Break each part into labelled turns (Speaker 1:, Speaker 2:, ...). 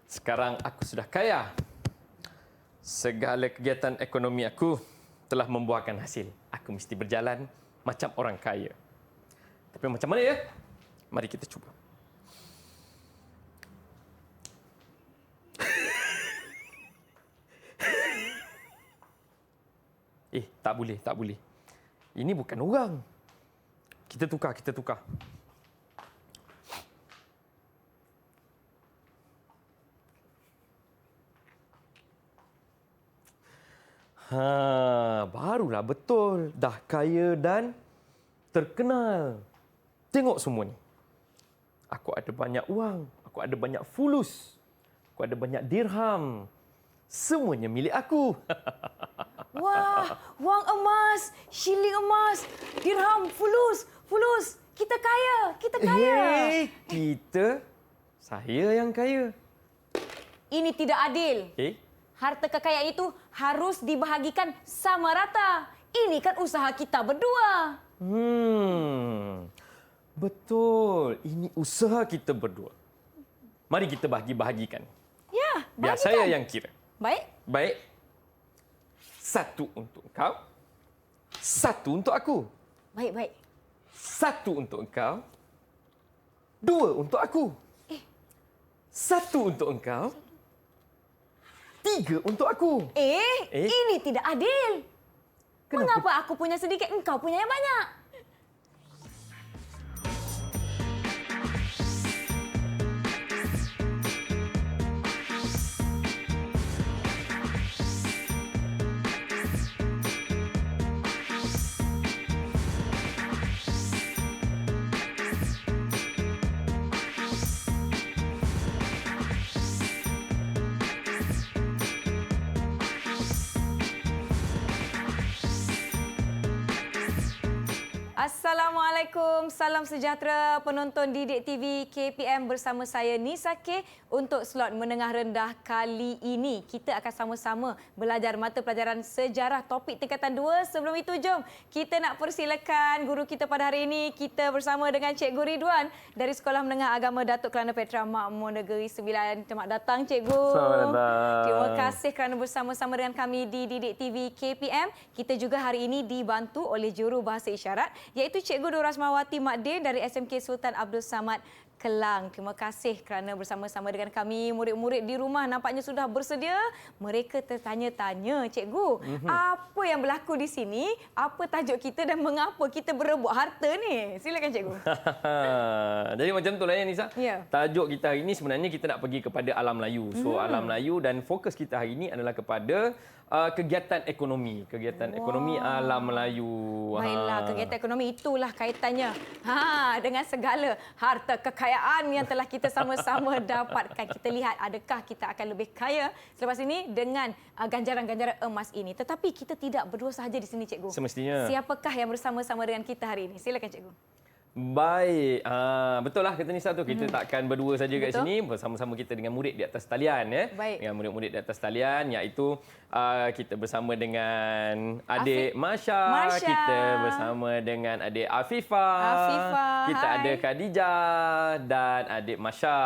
Speaker 1: Sekarang aku sudah kaya. Segala kegiatan ekonomi aku telah membuahkan hasil. Aku mesti berjalan macam orang kaya. Tapi macam mana ya? Mari kita cuba. Tak boleh, tak boleh. Ini bukan orang. Kita tukar. Barulah betul. Dah kaya dan terkenal. Tengok semua ni. Aku ada banyak wang. Aku ada banyak fulus. Aku ada banyak dirham. Semuanya milik aku.
Speaker 2: Wah, wang emas, shilling emas, dirham, fulus. Kita kaya.
Speaker 1: Saya yang kaya.
Speaker 2: Ini tidak adil. Harta kekayaan itu harus dibahagikan sama rata. Ini kan usaha kita berdua.
Speaker 1: Betul. Ini usaha kita berdua. Mari kita bahagi-bahagikan.
Speaker 2: Ya,
Speaker 1: biar
Speaker 2: bahagikan.
Speaker 1: Saya yang kira.
Speaker 2: Baik.
Speaker 1: 1 untuk engkau. 1 untuk aku.
Speaker 2: Baik.
Speaker 1: 1 untuk engkau. 2 untuk aku. 1 untuk engkau. 3 untuk aku.
Speaker 2: Ini tidak adil.
Speaker 1: Kenapa?
Speaker 2: Mengapa aku punya sedikit, engkau punya yang banyak? Assalamualaikum, salam sejahtera penonton Didik TV KPM bersama saya Nisa K. Untuk slot menengah rendah kali ini, kita akan sama-sama belajar mata pelajaran sejarah topik tingkatan 2. Sebelum itu, jom kita nak persilakan guru kita pada hari ini. Kita bersama dengan Cikgu Ridwan dari Sekolah Menengah Agama Datuk Kelana Petra Makmur Negeri Sembilan. Selamat datang, Cikgu.
Speaker 1: Selamat datang.
Speaker 2: Terima kasih kerana bersama-sama dengan kami di Didik TV KPM. Kita juga hari ini dibantu oleh juru bahasa isyarat, iaitu Cikgu Nur Rasmawati Makdin dari SMK Sultan Abdul Samad Kelang. Terima kasih kerana bersama-sama dengan kami. Murid-murid di rumah nampaknya sudah bersedia. Mereka tertanya-tanya, Cikgu, apa yang berlaku di sini? Apa tajuk kita dan mengapa kita berebut harta ni? Silakan, Cikgu.
Speaker 1: Jadi macam itulah ya, Nisa.
Speaker 2: Ya.
Speaker 1: Tajuk kita hari ini sebenarnya kita nak pergi kepada alam Melayu. So alam Melayu dan fokus kita hari ini adalah kepada kegiatan ekonomi. Kegiatan ekonomi alam Melayu.
Speaker 2: Baiklah, kegiatan ekonomi itulah kaitannya dengan segala harta kekayaan yang telah kita sama-sama dapatkan. Kita lihat adakah kita akan lebih kaya selepas ini dengan ganjaran-ganjaran emas ini. Tetapi kita tidak berdua sahaja di sini, Cikgu.
Speaker 1: Semestinya.
Speaker 2: Siapakah yang bersama-sama dengan kita hari ini? Silakan, Cikgu.
Speaker 1: Baik, betul lah kata Nisa tu, kita takkan berdua saja kat sini, bersama-sama kita dengan murid di atas talian ya.
Speaker 2: Baik.
Speaker 1: Dengan murid-murid di atas talian, iaitu kita bersama dengan adik Masya, kita bersama dengan adik Afifah, kita ada Khadijah dan adik Masya.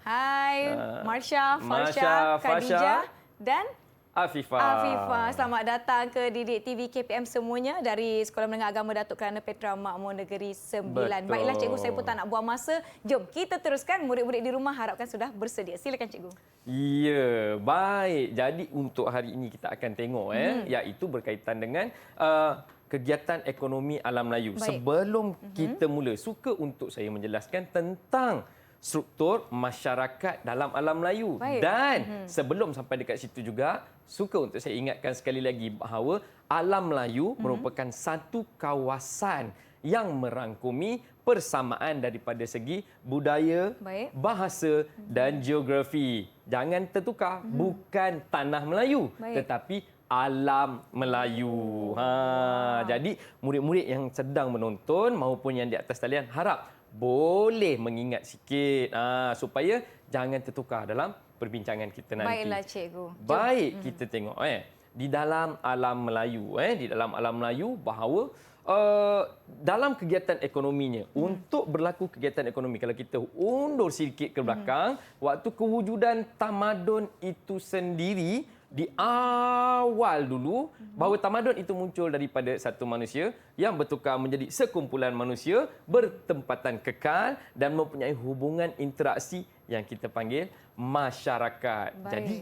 Speaker 2: Hai, Marsha, Farsha, Khadijah dan Afifah. Selamat datang ke Didik TV KPM semuanya dari Sekolah Menengah Agama Datuk Kelana Petra Makmur Negeri Sembilan. Baiklah, Cikgu, saya pun tak nak buang masa. Jom kita teruskan. Murid-murid di rumah harapkan sudah bersedia. Silakan, Cikgu.
Speaker 1: Ya, baik. Jadi untuk hari ini kita akan tengok iaitu berkaitan dengan kegiatan ekonomi alam Melayu.
Speaker 2: Baik.
Speaker 1: Sebelum kita mula, suka untuk saya menjelaskan tentang struktur masyarakat dalam alam Melayu.
Speaker 2: Baik.
Speaker 1: Dan sebelum sampai dekat situ juga, suka untuk saya ingatkan sekali lagi bahawa alam Melayu merupakan satu kawasan yang merangkumi persamaan daripada segi budaya, bahasa dan geografi. Jangan tertukar, bukan tanah Melayu, tetapi alam Melayu. Jadi murid-murid yang sedang menonton maupun yang di atas talian harap boleh mengingat sikit supaya jangan tertukar dalam perbincangan kita nanti.
Speaker 2: Baiklah, Cikgu.
Speaker 1: Baik, kita tengok di dalam alam Melayu, bahawa dalam kegiatan ekonominya, untuk berlaku kegiatan ekonomi, kalau kita undur sedikit ke belakang, waktu kewujudan tamadun itu sendiri, di awal dulu, bahawa tamadun itu muncul daripada satu manusia yang bertukar menjadi sekumpulan manusia bertempatan kekal dan mempunyai hubungan interaksi yang kita panggil masyarakat.
Speaker 2: Baik.
Speaker 1: Jadi,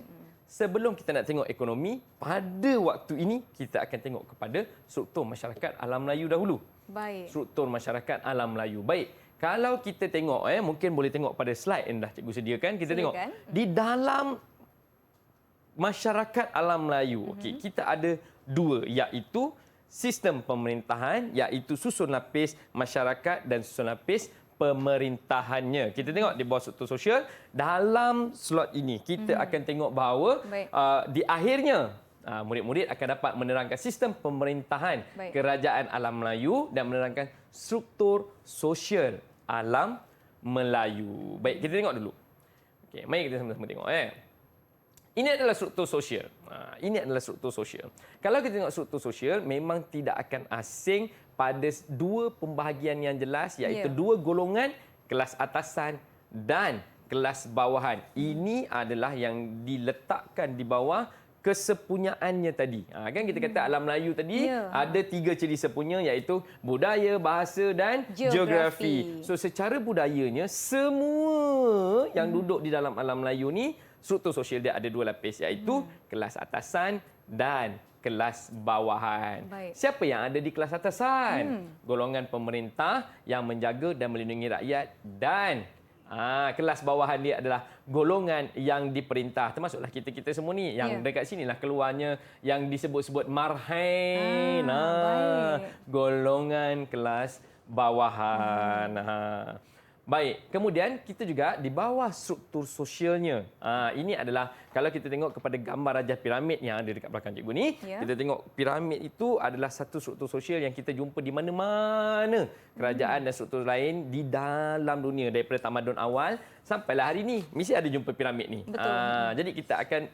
Speaker 1: sebelum kita nak tengok ekonomi, pada waktu ini kita akan tengok kepada struktur masyarakat alam Melayu dahulu.
Speaker 2: Baik.
Speaker 1: Struktur masyarakat alam Melayu. Baik, kalau kita tengok, mungkin boleh tengok pada slide yang dah cikgu sediakan. Kita tengok di dalam masyarakat alam Melayu. Okey, kita ada dua, iaitu sistem pemerintahan, iaitu susun lapis masyarakat dan susun lapis pemerintahannya. Kita tengok di bawah struktur sosial, dalam slot ini kita akan tengok bahawa di akhirnya murid-murid akan dapat menerangkan sistem pemerintahan kerajaan alam Melayu dan menerangkan struktur sosial alam Melayu. Baik, kita tengok dulu. Okey, mari kita sama-sama tengok. Ini adalah struktur sosial. Ini adalah struktur sosial. Kalau kita tengok struktur sosial, memang tidak akan asing pada dua pembahagian yang jelas, iaitu dua golongan, kelas atasan dan kelas bawahan. Ini adalah yang diletakkan di bawah kesepunyaannya tadi. Kan kita kata alam Melayu tadi ada 3 ciri sepunya, iaitu budaya, bahasa dan geografi. So secara budayanya, semua yang duduk di dalam alam Melayu ni, struktur sosial dia ada dua lapis, iaitu kelas atasan dan kelas bawahan.
Speaker 2: Baik.
Speaker 1: Siapa yang ada di kelas atasan? Golongan pemerintah yang menjaga dan melindungi rakyat, dan kelas bawahan dia adalah golongan yang diperintah. Termasuklah kita-kita semua ni yang dekat sinilah keluarnya yang disebut-sebut marhain. Golongan kelas bawahan. Baik, kemudian kita juga di bawah struktur sosialnya. Ini adalah kalau kita tengok kepada gambar rajah piramid yang ada dekat belakang cikgu ni, kita tengok piramid itu adalah satu struktur sosial yang kita jumpa di mana-mana kerajaan dan struktur lain di dalam dunia, daripada tamadun awal sampailah hari ini mesti ada jumpa piramid ni. Jadi kita akan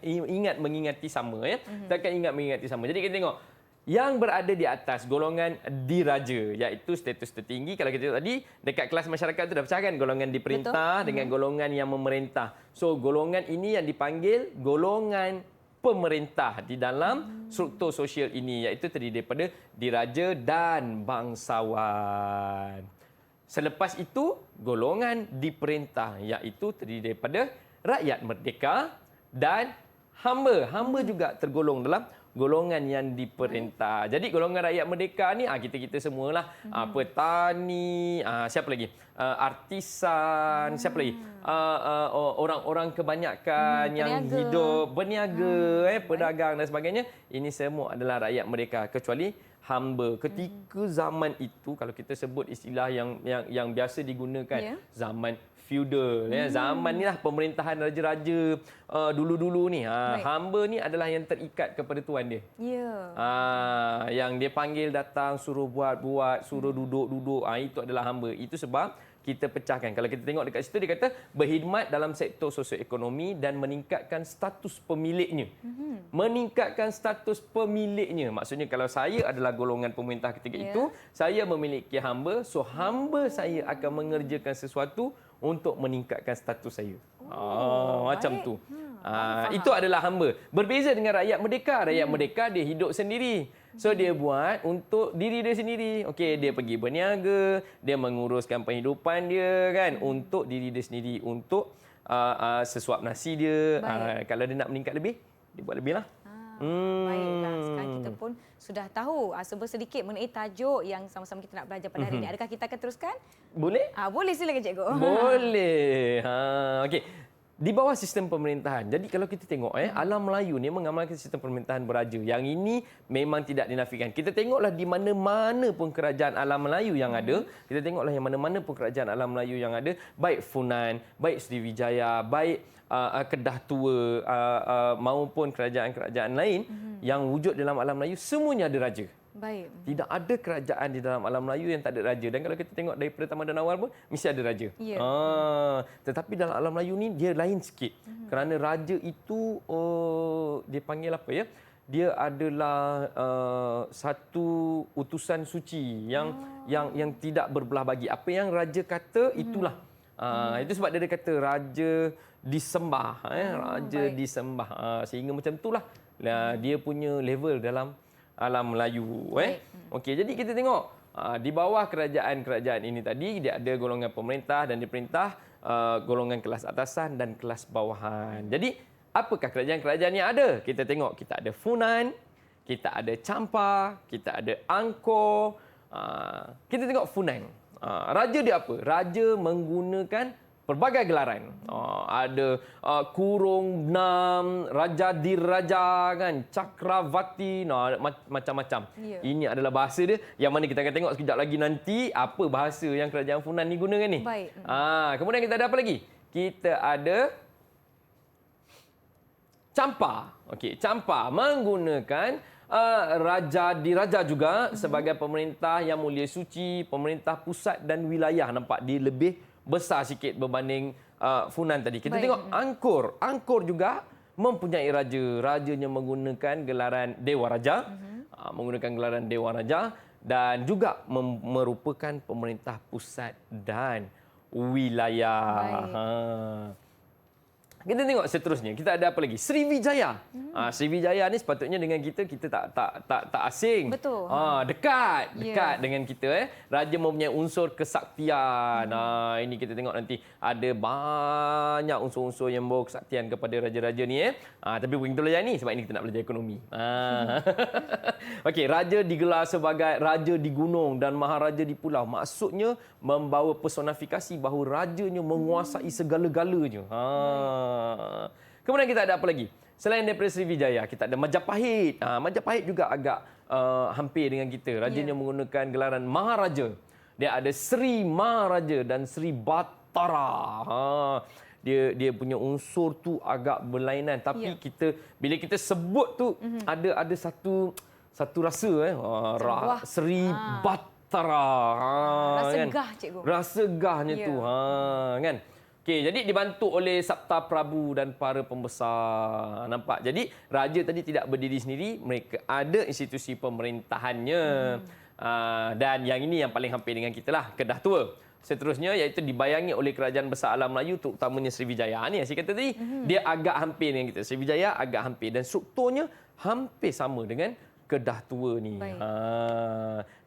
Speaker 1: mengingati sama, Kita akan mengingati sama. Jadi kita tengok yang berada di atas golongan diraja, iaitu status tertinggi. Kalau kita tengok tadi, dekat kelas masyarakat itu dah pecahkan golongan diperintah dengan golongan yang memerintah. So golongan ini yang dipanggil golongan pemerintah di dalam struktur sosial ini, iaitu terdiri daripada diraja dan bangsawan. Selepas itu, golongan diperintah, iaitu terdiri daripada rakyat merdeka dan hamba. Hamba juga tergolong dalam golongan yang diperintah. Jadi golongan rakyat merdeka ni kita semualah. Petani, siapa lagi? Artisan, siapa lagi? Orang kebanyakan yang hidup berniaga, pedagang dan sebagainya. Ini semua adalah rakyat merdeka, kecuali hamba. Ketika zaman itu, kalau kita sebut istilah yang biasa digunakan, zaman feudal, zaman ni lah pemerintahan raja-raja dulu-dulu ni. Hamba ni adalah yang terikat kepada tuan dia. Yang dia panggil datang, suruh buat-buat, suruh duduk-duduk. Itu adalah hamba. Itu sebab kita pecahkan. Kalau kita tengok dekat situ, dia kata berkhidmat dalam sektor sosioekonomi dan meningkatkan status pemiliknya. Meningkatkan status pemiliknya. Maksudnya kalau saya adalah golongan pemerintah ketika itu, saya memiliki hamba, so hamba saya akan mengerjakan sesuatu untuk meningkatkan status saya. Macam tu. Itu adalah hamba. Berbeza dengan rakyat merdeka. Rakyat merdeka dia hidup sendiri. So dia buat untuk diri dia sendiri. Okey, dia pergi berniaga, dia menguruskan penghidupan dia kan, untuk diri dia sendiri, untuk sesuap nasi dia. Kalau dia nak meningkat lebih, dia buat lebih lah.
Speaker 2: Baiklah, sekarang kita pun sudah tahu sedikit mengenai tajuk yang sama-sama kita nak belajar pada hari ini. Adakah kita akan teruskan?
Speaker 1: Boleh?
Speaker 2: Boleh, silakan cikgu.
Speaker 1: Boleh. Okey. Di bawah sistem pemerintahan. Jadi kalau kita tengok alam Melayu ni mengamalkan sistem pemerintahan beraja. Yang ini memang tidak dinafikan. Kita tengoklah di mana-mana pun kerajaan alam Melayu yang ada, kita tengoklah yang mana-mana pun kerajaan alam Melayu yang ada, baik Funan, baik Sriwijaya, baik Kedah Tua maupun kerajaan-kerajaan lain yang wujud dalam alam Melayu, semuanya ada raja.
Speaker 2: Baik.
Speaker 1: Tidak ada kerajaan di dalam alam Melayu yang tak ada raja. Dan kalau kita tengok daripada tamadun awal pun, mesti ada raja. Tetapi dalam alam Melayu ni dia lain sikit. Kerana raja itu, dia panggil apa ya? dia adalah satu utusan suci yang tidak berbelah bagi. Apa yang raja kata itulah. Itu sebab dia kata raja disembah, raja
Speaker 2: baik.
Speaker 1: disembah. Sehingga macam itulah dia punya level dalam alam Melayu. Okey, jadi kita tengok di bawah kerajaan-kerajaan ini tadi dia ada golongan pemerintah dan diperintah, golongan kelas atasan dan kelas bawahan. Jadi apakah kerajaan-kerajaan yang ada? Kita tengok, kita ada Funan, kita ada Champa, kita ada Angkor. Kita tengok Funan. Raja dia apa? Raja menggunakan pelbagai gelaran. Ada Kurung Nam, Raja Diraja, kan, Cakrawati, macam-macam.
Speaker 2: Ya.
Speaker 1: Ini adalah bahasa dia yang mana kita akan tengok sekejap lagi nanti apa bahasa yang kerajaan Funan ni gunakan ni.
Speaker 2: Baik.
Speaker 1: Kemudian kita ada apa lagi? Kita ada Champa. Okey, Champa menggunakan Raja Diraja juga sebagai pemerintah yang mulia suci, pemerintah pusat dan wilayah. Nampak dia lebih besar sikit berbanding Funan tadi. Kita tengok Angkor. Angkor juga mempunyai raja. Rajanya menggunakan gelaran Dewa Raja. Menggunakan gelaran Dewa Raja dan juga merupakan pemerintah pusat dan wilayah. Kita tengok seterusnya. Kita ada apa lagi? Sriwijaya. Sriwijaya ni sepatutnya dengan kita tak asing.
Speaker 2: Betul.
Speaker 1: Dekat dengan kita. Raja mempunyai unsur kesaktian. Ini kita tengok nanti ada banyak unsur-unsur yang bawa kesaktian kepada raja-raja ni. Tapi bukan kita belajar ni sebab ini kita nak belajar ekonomi. Okey, raja digelar sebagai raja di gunung dan maharaja di pulau. Maksudnya membawa personifikasi bahawa rajanya menguasai segala-galanya. Kemudian kita ada apa lagi? Selain daripada Sriwijaya, kita ada Majapahit. Majapahit juga agak hampir dengan kita. Rajanya menggunakan gelaran Maharaja. Dia ada Sri Maharaja dan Sri Batara. Dia punya unsur tu agak berlainan. Tapi bila kita sebut tu ada satu rasa Sri Batara.
Speaker 2: Rasa
Speaker 1: kan?
Speaker 2: gah, cikgu.
Speaker 1: Rasa gahnya tu. Kan? Okey, jadi dibantu oleh Sabta Prabu dan para pembesar. Nampak? Jadi raja tadi tidak berdiri sendiri, mereka ada institusi pemerintahannya. Dan yang ini yang paling hampir dengan kita lah, Kedah Tua. Seterusnya iaitu dibayangi oleh kerajaan besar alam Melayu, terutamanya Sriwijaya. Ni yang saya kata tadi, dia agak hampir dengan kita. Sriwijaya agak hampir dan strukturnya hampir sama dengan Kedah Tua ni.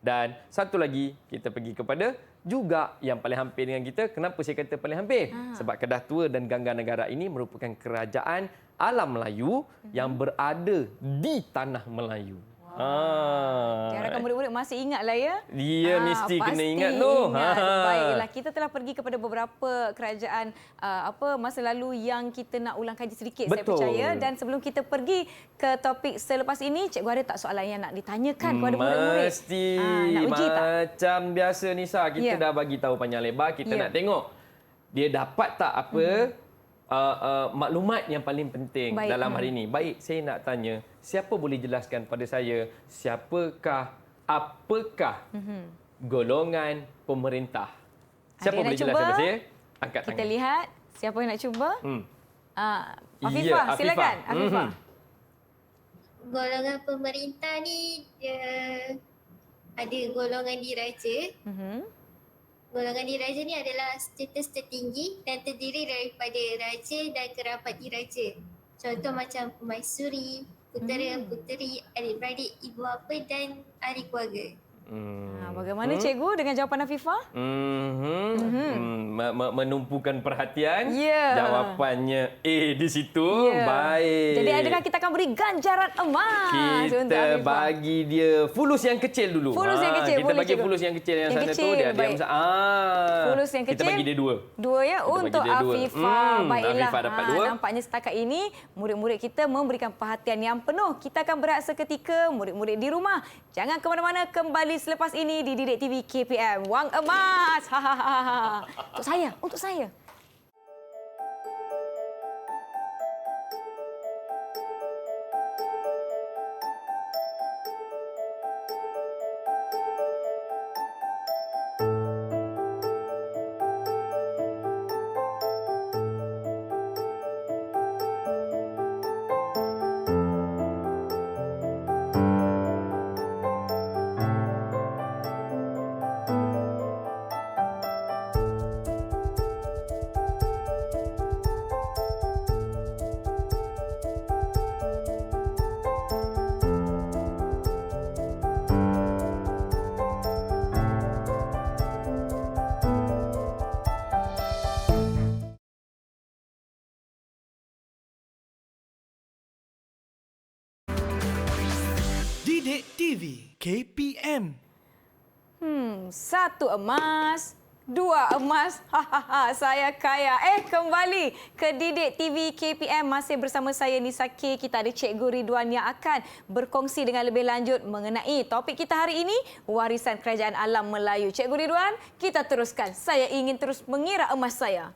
Speaker 1: Dan satu lagi kita pergi kepada juga yang paling hampir dengan kita. Kenapa saya kata paling hampir? Sebab Kedah Tua dan Gangga Negara ini merupakan kerajaan alam Melayu yang berada di tanah Melayu.
Speaker 2: Diharapkan murid-murid masih ingatlah ya.
Speaker 1: Dia mesti kena ingat tu.
Speaker 2: Ingat. Baiklah, kita telah pergi kepada beberapa kerajaan masa lalu yang kita nak ulang kaji sedikit.
Speaker 1: Betul.
Speaker 2: Saya percaya. Dan sebelum kita pergi ke topik selepas ini, cikgu ada tak soalan yang nak ditanyakan kepada murid-murid?
Speaker 1: Mesti.
Speaker 2: Nak uji tak?
Speaker 1: Macam biasa Nisa, kita dah bagi tahu panjang lebar. Kita nak tengok dia dapat tak apa maklumat yang paling penting dalam hari ini. Baik, saya nak tanya, siapa boleh jelaskan pada saya apakah golongan pemerintah? Siapa boleh jelaskan pada saya? Angkat tangan.
Speaker 2: Kita lihat siapa yang nak cuba. Afifah, silakan. Afifah.
Speaker 3: Golongan pemerintah ni dia ada golongan diraja. Golongan diraja ni adalah status tertinggi dan terdiri daripada raja dan kerabat diraja. Contoh macam permaisuri, putera-puteri, adik-beradik, ibu bapa dan ahli keluarga.
Speaker 2: Bagaimana cikgu dengan jawapan Afifah?
Speaker 1: Menumpukan perhatian.
Speaker 2: Ya.
Speaker 1: Jawapannya A di situ. Baik.
Speaker 2: Jadi adakah kita akan beri ganjaran emas untuk
Speaker 1: Kita
Speaker 2: Afifah?
Speaker 1: bagi dia fulus yang kecil dulu.
Speaker 2: Fulus yang kecil,
Speaker 1: kita
Speaker 2: boleh,
Speaker 1: bagi
Speaker 2: cikgu.
Speaker 1: fulus yang kecil yang sana
Speaker 2: kecil,
Speaker 1: tu dia
Speaker 2: baik. Fulus yang kecil.
Speaker 1: Kita bagi dia 2.
Speaker 2: 2 ya untuk
Speaker 1: bagi dia 2.
Speaker 2: Afifah. Baiklah.
Speaker 1: Afifah dapat 2.
Speaker 2: Nampaknya setakat ini murid-murid kita memberikan perhatian yang penuh. Kita akan berehat seketika, murid-murid di rumah. Jangan ke mana-mana, kembali selepas ini di Didik TV KPM. Wang emas. Untuk saya.
Speaker 4: TV KPM.
Speaker 2: 1 emas, 2 emas. Hahaha, saya kaya. Kembali ke Didik TV KPM masih bersama saya Nisa K. Kita ada Cikgu Ridwan yang akan berkongsi dengan lebih lanjut mengenai topik kita hari ini, warisan kerajaan alam Melayu. Cikgu Ridwan, kita teruskan. Saya ingin terus mengira emas saya.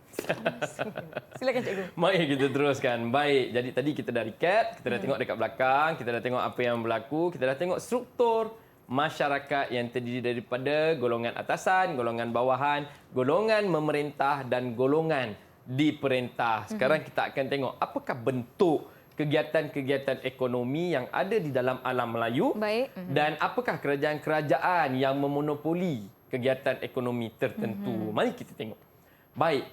Speaker 2: Silakan Cikgu.
Speaker 1: Mari kita teruskan. Baik, jadi tadi kita dah recap, kita dah tengok dekat belakang, kita dah tengok apa yang berlaku, kita dah tengok struktur masyarakat yang terdiri daripada golongan atasan, golongan bawahan, golongan memerintah dan golongan diperintah. Sekarang kita akan tengok apakah bentuk kegiatan-kegiatan ekonomi yang ada di dalam alam Melayu.
Speaker 2: Baik.
Speaker 1: Dan apakah kerajaan-kerajaan yang memonopoli kegiatan ekonomi tertentu. Mari kita tengok. Baik.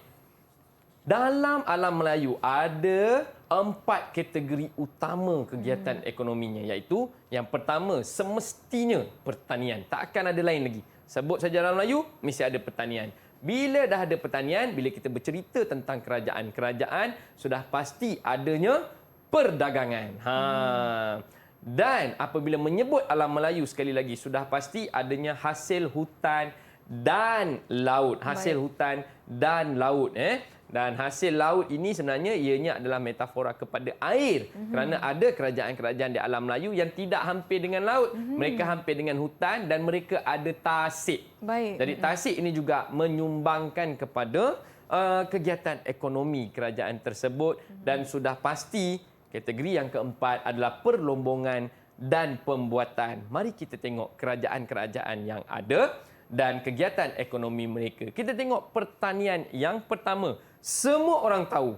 Speaker 1: Dalam alam Melayu ada 4 kategori utama kegiatan ekonominya, iaitu yang pertama semestinya pertanian. Tak akan ada lain lagi. Sebut saja alam Melayu, mesti ada pertanian. Bila dah ada pertanian, bila kita bercerita tentang kerajaan-kerajaan, sudah pasti adanya perdagangan. Dan apabila menyebut alam Melayu sekali lagi, sudah pasti adanya hasil hutan dan laut. Hasil hutan dan laut. Dan hasil laut ini sebenarnya ianya adalah metafora kepada air. Kerana ada kerajaan-kerajaan di alam Melayu yang tidak hampir dengan laut. Mereka hampir dengan hutan dan mereka ada tasik.
Speaker 2: Baik.
Speaker 1: Jadi tasik ini juga menyumbangkan kepada kegiatan ekonomi kerajaan tersebut. Dan sudah pasti kategori yang keempat adalah perlombongan dan pembuatan. Mari kita tengok kerajaan-kerajaan yang ada dan kegiatan ekonomi mereka. Kita tengok pertanian yang pertama. Semua orang tahu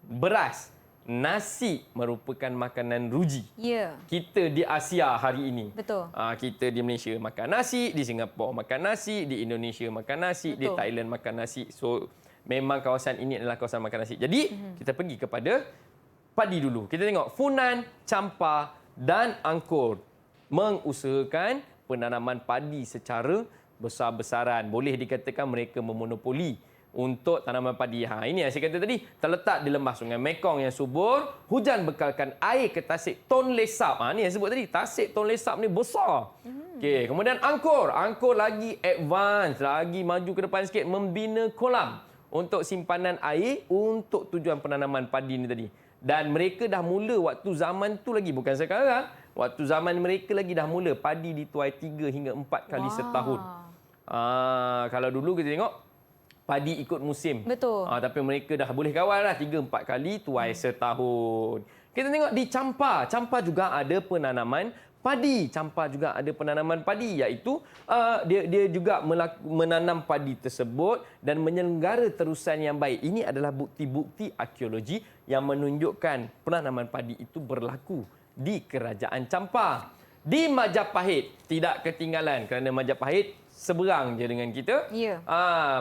Speaker 1: beras, nasi merupakan makanan ruji.
Speaker 2: Ya.
Speaker 1: Kita di Asia hari ini.
Speaker 2: Betul.
Speaker 1: Kita di Malaysia makan nasi, di Singapura makan nasi, di Indonesia makan nasi, di Thailand makan nasi. So memang kawasan ini adalah kawasan makan nasi. Jadi kita pergi kepada padi dulu. Kita tengok Funan, Champa dan Angkor mengusahakan penanaman padi secara besar-besaran. Boleh dikatakan mereka memonopoli untuk tanaman padi. Ini yang saya kata tadi, terletak di lembah Sungai Mekong yang subur, hujan bekalkan air ke tasik Tonle Sap. Ini yang sebut tadi, tasik Tonle Sap ni besar. Okey, kemudian Angkor. Angkor lagi advance, lagi maju ke depan sikit, membina kolam untuk simpanan air untuk tujuan penanaman padi ni tadi. Dan mereka dah mula waktu zaman tu lagi, bukan sekarang. Waktu zaman mereka lagi dah mula padi dituai 3 hingga 4 kali setahun. Kalau dulu kita tengok padi ikut musim.
Speaker 2: Betul.
Speaker 1: Tapi mereka dah boleh kawal dah 3-4 kali tuai setahun. Kita tengok di Champa. Champa juga ada penanaman padi. Champa juga ada penanaman padi, iaitu dia juga menanam padi tersebut dan menyelenggara terusan yang baik. Ini adalah bukti-bukti arkeologi yang menunjukkan penanaman padi itu berlaku di kerajaan Champa. Di Majapahit tidak ketinggalan kerana Majapahit seberang je dengan kita.
Speaker 2: Ya.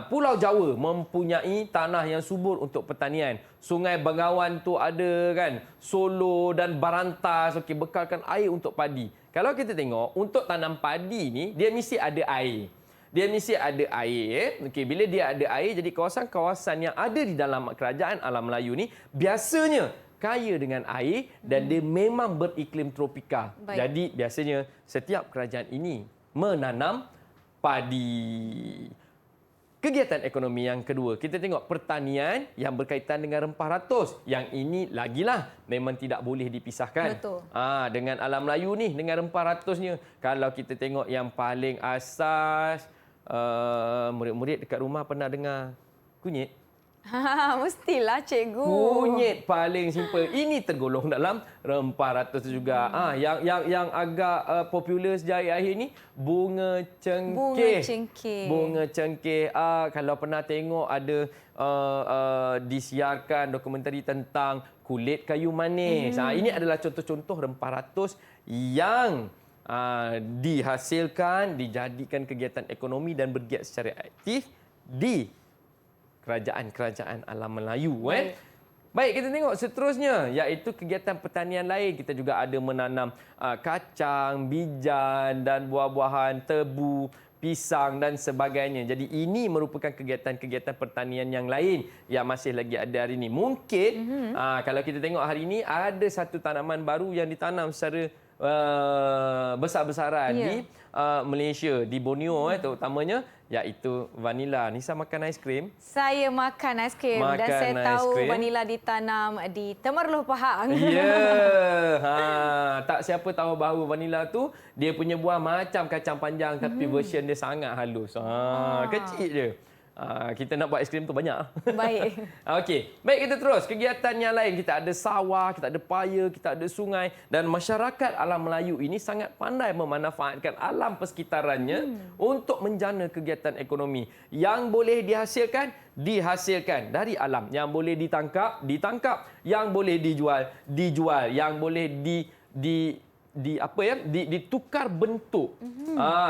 Speaker 1: Pulau Jawa mempunyai tanah yang subur untuk pertanian. Sungai Bengawan tu ada kan. Solo dan Barantas bekalkan air untuk padi. Kalau kita tengok untuk tanam padi ni dia mesti ada air. Dia mesti ada air. Bila dia ada air, jadi kawasan-kawasan yang ada di dalam kerajaan alam Melayu ni biasanya kaya dengan air dan dia memang beriklim tropika.
Speaker 2: Baik.
Speaker 1: Jadi biasanya setiap kerajaan ini menanam padi. Kegiatan ekonomi yang kedua, kita tengok pertanian yang berkaitan dengan rempah ratus. Yang ini lagilah memang tidak boleh dipisahkan.
Speaker 2: Betul.
Speaker 1: Dengan alam Melayu ni, dengan rempah ratusnya. Kalau kita tengok yang paling asas, murid-murid dekat rumah pernah dengar kunyit?
Speaker 2: Mestilah cikgu.
Speaker 1: Kunyit paling simple. Ini tergolong dalam rempah ratus juga. Yang agak popular sejak akhir ni bunga cengkeh.
Speaker 2: Bunga cengkeh.
Speaker 1: Bunga cengkeh. Kalau pernah tengok ada disiarkan dokumentari tentang kulit kayu manis. Ini adalah contoh-contoh rempah ratus yang dihasilkan, dijadikan kegiatan ekonomi dan bergiat secara aktif di kerajaan-kerajaan alam Melayu. Baik, kita tengok seterusnya, iaitu kegiatan pertanian lain. Kita juga ada menanam kacang, bijan dan buah-buahan, tebu, pisang dan sebagainya. Jadi ini merupakan kegiatan-kegiatan pertanian yang lain yang masih lagi ada hari ini. Mungkin kalau kita tengok hari ini ada satu tanaman baru yang ditanam secara besar-besaran
Speaker 2: Ya.
Speaker 1: di Malaysia, di Borneo terutamanya, iaitu vanila. Nisa makan aiskrim?
Speaker 2: Saya makan aiskrim dan
Speaker 1: Makan
Speaker 2: saya tahu
Speaker 1: aiskrim.
Speaker 2: vanila ditanam di Temerloh Pahang.
Speaker 1: Tak siapa tahu bahawa vanila tu dia punya buah macam kacang panjang tapi version dia sangat halus. Kecil je. Kita nak buat aiskrim tu banyak.
Speaker 2: Baik.
Speaker 1: Okey, baik kita terus. Kegiatan yang lain, kita ada sawah, kita ada paya, kita ada sungai dan masyarakat alam Melayu ini sangat pandai memanfaatkan alam persekitarannya untuk menjana kegiatan ekonomi. Yang boleh dihasilkan dari alam, yang boleh ditangkap, yang boleh dijual, yang boleh ditukar bentuk.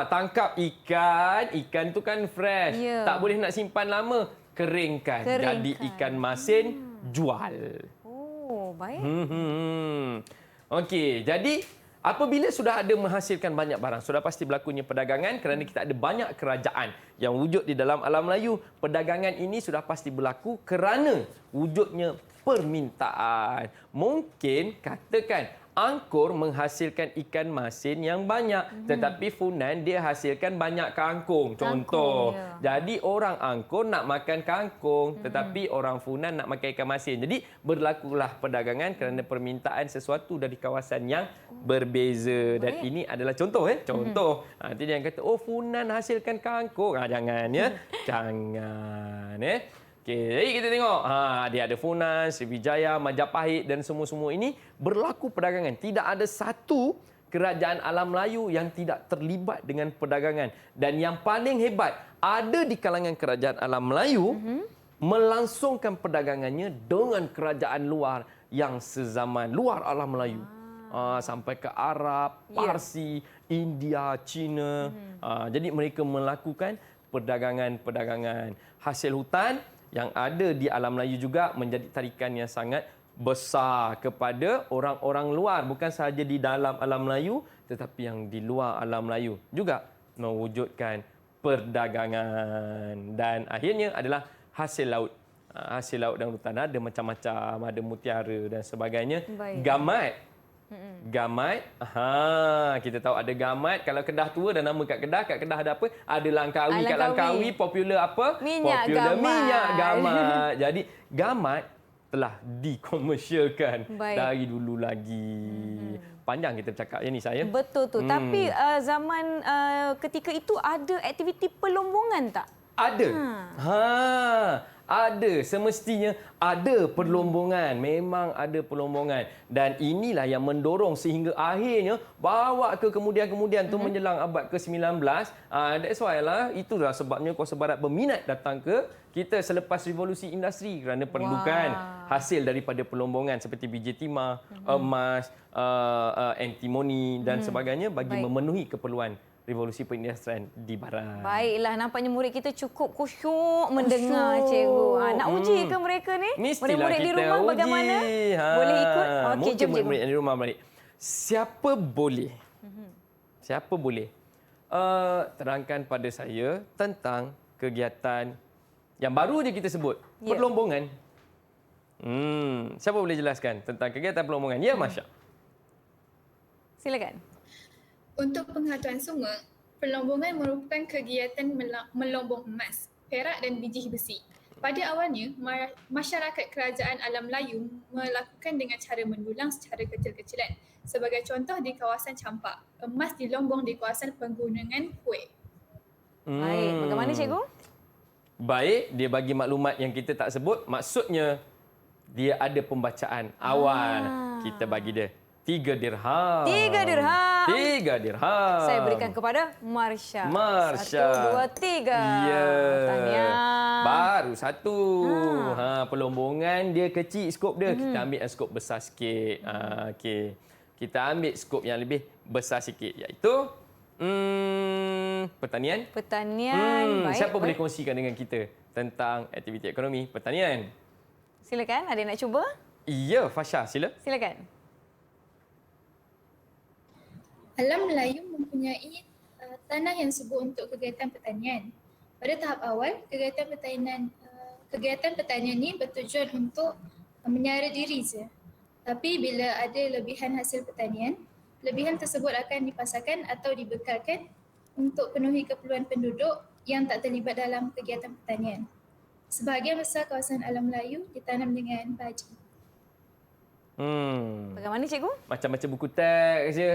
Speaker 1: Tangkap ikan tu kan fresh.
Speaker 2: Ya.
Speaker 1: Tak boleh nak simpan lama, keringkan. Jadi ikan masin, jual.
Speaker 2: Oh, baik.
Speaker 1: Okey, jadi apabila sudah ada menghasilkan banyak barang, sudah pasti berlakunya perdagangan kerana kita ada banyak kerajaan yang wujud di dalam alam Melayu. Perdagangan ini sudah pasti berlaku kerana wujudnya permintaan. Mungkin katakan angkor menghasilkan ikan masin yang banyak, tetapi Funan dia hasilkan banyak kangkung. Contoh.
Speaker 2: Ya.
Speaker 1: Jadi orang angkor nak makan kangkung, tetapi orang Funan nak makan ikan masin. Jadi berlakulah perdagangan kerana permintaan sesuatu dari kawasan yang berbeza. Dan ini adalah contoh. Contoh. Nanti dia yang kata, oh Funan hasilkan kangkung. Jangan ya. Jangan. Okey, jadi kita tengok. Dia ada Funan, Sriwijaya, Majapahit dan semua-semua ini berlaku perdagangan. Tidak ada satu kerajaan alam Melayu yang tidak terlibat dengan perdagangan. Dan yang paling hebat, ada di kalangan kerajaan alam Melayu melangsungkan perdagangannya dengan kerajaan luar yang sezaman, luar alam Melayu. Sampai ke Arab, Parsi, India, China. Jadi mereka melakukan perdagangan hasil hutan yang ada di alam Melayu juga menjadi tarikan yang sangat besar kepada orang-orang luar. Bukan sahaja di dalam alam Melayu, tetapi yang di luar alam Melayu juga mewujudkan perdagangan. Dan akhirnya adalah hasil laut. Hasil laut dan hutan ada macam-macam, ada mutiara dan sebagainya.
Speaker 2: Baik.
Speaker 1: Gamat. Kita tahu ada gamat. Kalau Kedah tua dah nama kat Kedah ada apa? Ada Langkawi. Kat Langkawi popular apa?
Speaker 2: Minyak
Speaker 1: popular
Speaker 2: gamat.
Speaker 1: minyak gamat. Jadi gamat telah dikomersialkan dari dulu lagi. Panjang kita bercakap ya ni saya.
Speaker 2: Betul tu. Tapi zaman ketika itu ada aktiviti pelombongan tak?
Speaker 1: Ada. Ada. Semestinya ada perlombongan. Memang ada perlombongan. Dan inilah yang mendorong sehingga akhirnya bawa ke kemudian-kemudian tu menjelang abad ke-19. That's why lah. Itulah sebabnya Kuasa Barat berminat datang ke kita selepas revolusi industri kerana perlukan hasil daripada perlombongan seperti biji timah, emas, antimoni dan sebagainya bagi memenuhi keperluan revolusi perindustrian di barat.
Speaker 2: Baiklah, nampaknya murid kita cukup khusyuk mendengar cikgu. Nak uji ke mereka ni?
Speaker 1: Mestilah
Speaker 2: murid-murid di rumah
Speaker 1: uji.
Speaker 2: bagaimana? Boleh ikut? Okey,
Speaker 1: Mungkin
Speaker 2: jom cikgu.
Speaker 1: murid di rumah balik. Siapa boleh? Siapa boleh? Terangkan pada saya tentang kegiatan yang baru je kita sebut. Perlombongan. Siapa boleh jelaskan tentang kegiatan perlombongan? Ya, Masya.
Speaker 2: Silakan.
Speaker 5: Untuk penghatuan sungai, perlombongan merupakan kegiatan melombong emas, perak dan biji besi. Pada awalnya, masyarakat kerajaan alam Melayu melakukan dengan cara mendulang secara kecil-kecilan. Sebagai contoh di kawasan Campak, emas dilombong di kawasan penggunungan Kueh.
Speaker 2: Baik, bagaimana cikgu?
Speaker 1: Baik, dia bagi maklumat yang kita tak sebut. Maksudnya, dia ada pembacaan awal. Kita bagi dia 3 dirham.
Speaker 2: 3 dirham.
Speaker 1: 3 dirham.
Speaker 2: Saya berikan kepada Marsha. 1, 2, 3.
Speaker 1: Ya.
Speaker 2: Tahniah.
Speaker 1: Baru satu. Perlombongan dia kecil skop dia. Kita ambil yang skop besar sikit. Okey. Kita ambil skop yang lebih besar sikit iaitu pertanian.
Speaker 2: Pertanian. Baik.
Speaker 1: Siapa boleh kongsikan dengan kita tentang aktiviti ekonomi pertanian?
Speaker 2: Silakan, ada yang nak cuba?
Speaker 1: Ya, Fasha, sila.
Speaker 2: Silakan.
Speaker 5: Alam Melayu mempunyai tanah yang subur untuk kegiatan pertanian. Pada tahap awal, kegiatan pertanian ini bertujuan untuk menyara diri saja. Tapi bila ada lebihan hasil pertanian, Lebihan tersebut akan dipasarkan atau dibekalkan untuk penuhi keperluan penduduk yang tak terlibat dalam kegiatan pertanian. Sebahagian besar kawasan alam Melayu ditanam dengan baji.
Speaker 2: Bagaimana cikgu?
Speaker 1: Macam baca buku teks je.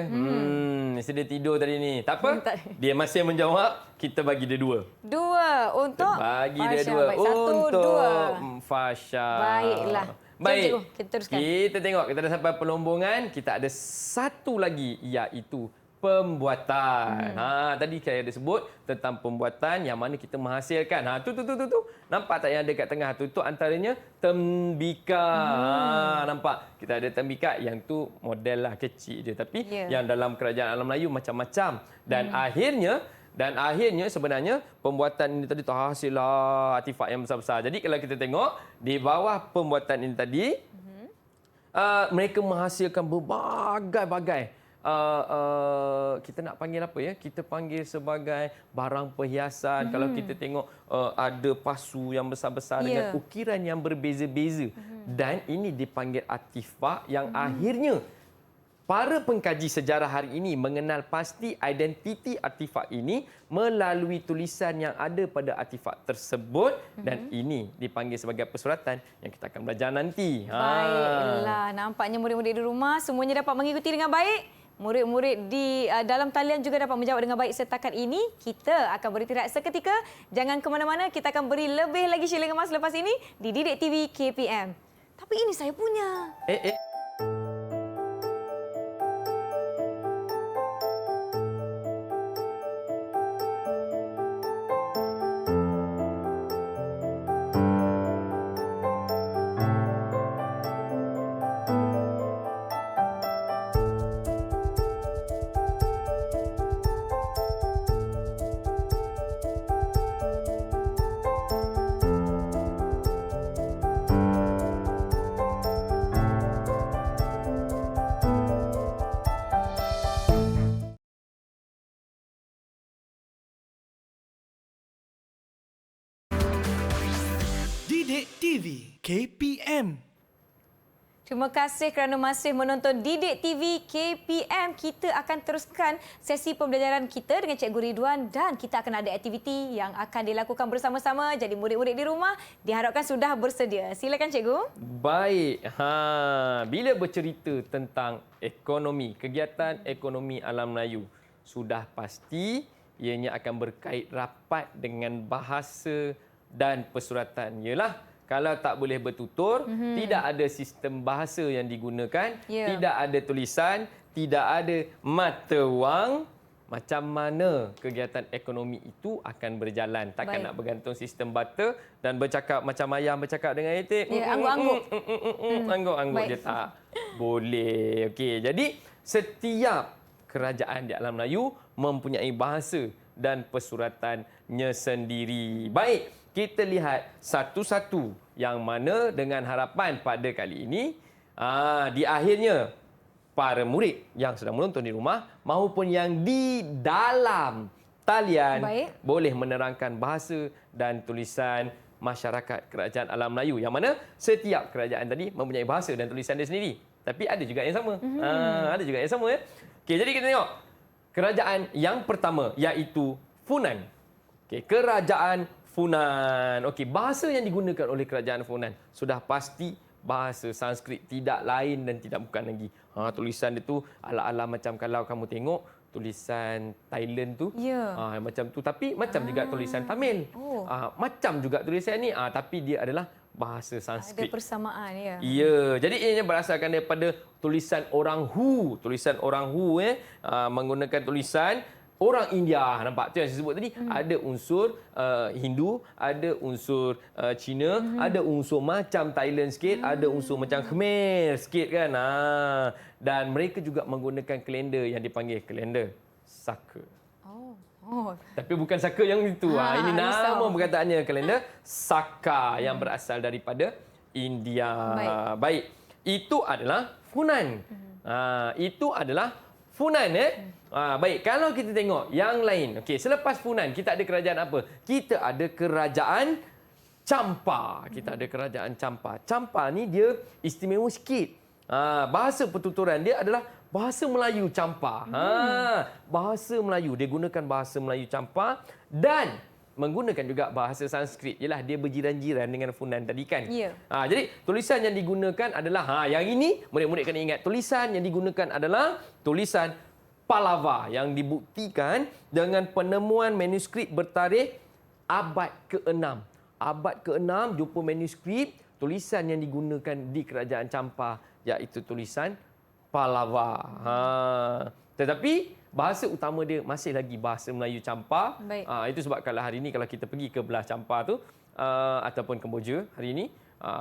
Speaker 1: Mesti dia tidur tadi ni. Tak apa. Dia masih menjawab. Kita bagi dia 2.
Speaker 2: 2 untuk
Speaker 1: Bagi dia
Speaker 2: Fasha.
Speaker 1: 2
Speaker 2: Baik, 1,
Speaker 1: untuk Fasha.
Speaker 2: Baiklah. Jom,
Speaker 1: Baik.
Speaker 2: cikgu, kita teruskan.
Speaker 1: Kita tengok. Kita dah sampai pelombongan. Kita ada satu lagi iaitu pembuatan. Tadi saya ada sebut tentang pembuatan yang mana kita menghasilkan. Tu. Nampak tak yang ada kat tengah tu? Itu antaranya tembika. Nampak? Kita ada tembika yang tu model lah kecil je. Tapi yang dalam kerajaan alam Melayu macam-macam. Dan akhirnya sebenarnya pembuatan ini tadi terhasillah artifak yang besar-besar. Jadi kalau kita tengok di bawah pembuatan ini tadi, mereka menghasilkan berbagai-bagai kita nak panggil apa ya? Kita panggil sebagai barang perhiasan. Kalau kita tengok ada pasu yang besar-besar dengan ukiran yang berbeza-beza. Dan ini dipanggil artifak yang akhirnya para pengkaji sejarah hari ini mengenal pasti identiti artifak ini melalui tulisan yang ada pada artifak tersebut dan ini dipanggil sebagai persuratan yang kita akan belajar nanti.
Speaker 2: Baiklah, nampaknya murid-murid di rumah semuanya dapat mengikuti dengan baik. Murid-murid di dalam talian juga dapat menjawab dengan baik setakat ini. Kita akan beristirahat seketika. Jangan ke mana-mana, kita akan beri lebih lagi shilling emas lepas ini di Didik TV KPM. Tapi ini saya punya.
Speaker 4: Didik TV KPM.
Speaker 2: Terima kasih kerana masih menonton Didik TV KPM. Kita akan teruskan sesi pembelajaran kita dengan Cikgu Ridwan dan kita akan ada aktiviti yang akan dilakukan bersama-sama. Jadi murid-murid di rumah diharapkan sudah bersedia. Silakan Cikgu.
Speaker 1: Baik. Bila bercerita tentang ekonomi, kegiatan ekonomi alam Melayu, sudah pasti ianya akan berkait rapat dengan bahasa dan persuratan. Yalah, kalau tak boleh bertutur, tidak ada sistem bahasa yang digunakan, tidak ada tulisan, tidak ada mata wang, macam mana kegiatan ekonomi itu akan berjalan. Takkan nak bergantung sistem bata dan bercakap macam ayam bercakap dengan itik.
Speaker 2: Angguk-angguk.
Speaker 1: Angguk-angguk dia tak boleh. Okey, jadi setiap kerajaan di alam Melayu mempunyai bahasa dan persuratannya sendiri. Baik, kita lihat satu-satu yang mana dengan harapan pada kali ini di akhirnya para murid yang sedang menonton di rumah maupun yang di dalam talian boleh menerangkan bahasa dan tulisan masyarakat kerajaan alam Melayu yang mana setiap kerajaan tadi mempunyai bahasa dan tulisan dia sendiri. Tapi ada juga yang sama. Ada juga yang sama ya. Okey, jadi kita tengok kerajaan yang pertama iaitu Funan. Okey, kerajaan Funan. Okey, bahasa yang digunakan oleh kerajaan Funan sudah pasti bahasa Sanskrit, tidak lain dan tidak bukan lagi. Tulisan dia tu ala-ala macam kalau kamu tengok tulisan Thailand tu. Macam tu, tapi macam juga tulisan Tamil. Macam juga tulisan ni, tapi dia adalah bahasa Sanskrit.
Speaker 2: Ada persamaan ya.
Speaker 1: Ya, jadi ianya berasalkan daripada tulisan orang Hu. Tulisan orang Hu menggunakan tulisan orang India. Nampak tu yang saya sebut tadi. Ada unsur Hindu, ada unsur Cina, ada unsur macam Thailand sikit, ada unsur macam Khmer sikit kan. Dan mereka juga menggunakan kalender yang dipanggil kalender Saka. Tapi bukan Saka yang itu. Ini nama perkataannya, kalender Saka yang berasal daripada India. Baik. Itu adalah Funan. Itu adalah Funan. Baik, kalau kita tengok yang lain. Okey, selepas Funan, kita ada kerajaan apa? Kita ada kerajaan Champa. Kita ada kerajaan Champa. Champa ni dia istimewa sikit. Bahasa pertuturan dia adalah bahasa Melayu Campa. Bahasa Melayu, dia gunakan bahasa Melayu Campa dan menggunakan juga bahasa Sanskrit. Yalah, dia berjiran-jiran dengan Funan tadi kan.
Speaker 2: Ya.
Speaker 1: Jadi tulisan yang digunakan adalah yang ini murid-murid kena ingat, tulisan yang digunakan adalah tulisan Pallava yang dibuktikan dengan penemuan manuskrip bertarikh abad ke-6. Abad ke-6 jumpa manuskrip tulisan yang digunakan di kerajaan Campa iaitu tulisan Pallava. Tetapi bahasa utama dia masih lagi bahasa Melayu Campa. Itu sebab kalau hari ini kalau kita pergi ke belah Campa tu ataupun Kemboja hari ini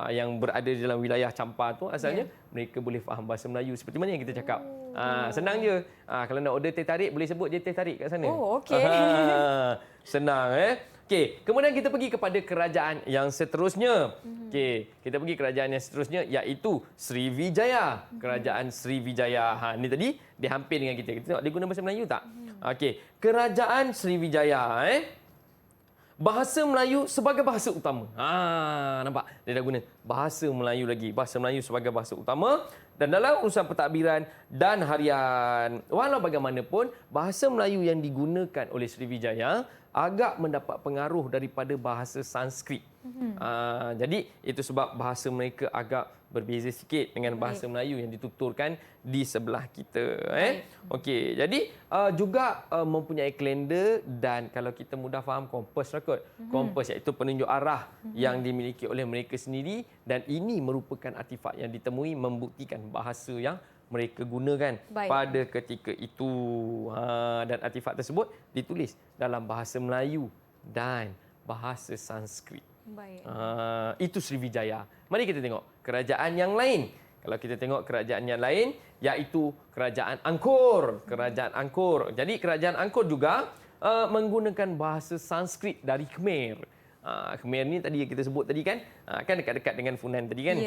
Speaker 1: yang berada di dalam wilayah Campa tu asalnya mereka boleh faham bahasa Melayu seperti mana yang kita cakap. Senang je. Kalau nak order teh tarik boleh sebut je teh tarik kat sana.
Speaker 2: Oh, okey.
Speaker 1: Senang Okey, kemudian kita pergi kepada kerajaan yang seterusnya. Okey, kita pergi kerajaan yang seterusnya iaitu Sriwijaya. Kerajaan Sriwijaya. Ni tadi dia hampir dengan kita. Kita tengok dia guna bahasa Melayu tak? Okey, kerajaan Sriwijaya bahasa Melayu sebagai bahasa utama. Nampak? Dia dah guna bahasa Melayu lagi. Bahasa Melayu sebagai bahasa utama. Dan dalam urusan pentadbiran dan harian, walau bagaimanapun, bahasa Melayu yang digunakan oleh Sriwijaya agak mendapat pengaruh daripada bahasa Sanskrit. Jadi, itu sebab bahasa mereka agak berbeza sikit dengan bahasa Melayu yang dituturkan di sebelah kita. Okey, jadi juga mempunyai kalender dan kalau kita mudah faham kompas lah kot. Kompas iaitu penunjuk arah yang dimiliki oleh mereka sendiri dan ini merupakan artifak yang ditemui membuktikan bahasa yang mereka gunakan pada ketika itu. Dan artifak tersebut ditulis dalam bahasa Melayu dan bahasa Sanskrit. Itu Sriwijaya. Mari kita tengok kerajaan yang lain. Kalau kita tengok kerajaan yang lain, iaitu kerajaan Angkor. Kerajaan Angkor. Jadi kerajaan Angkor juga menggunakan bahasa Sanskrit dari Khmer. Khmer ni tadi yang kita sebut tadi kan, kan dekat-dekat dengan Funan tadi kan.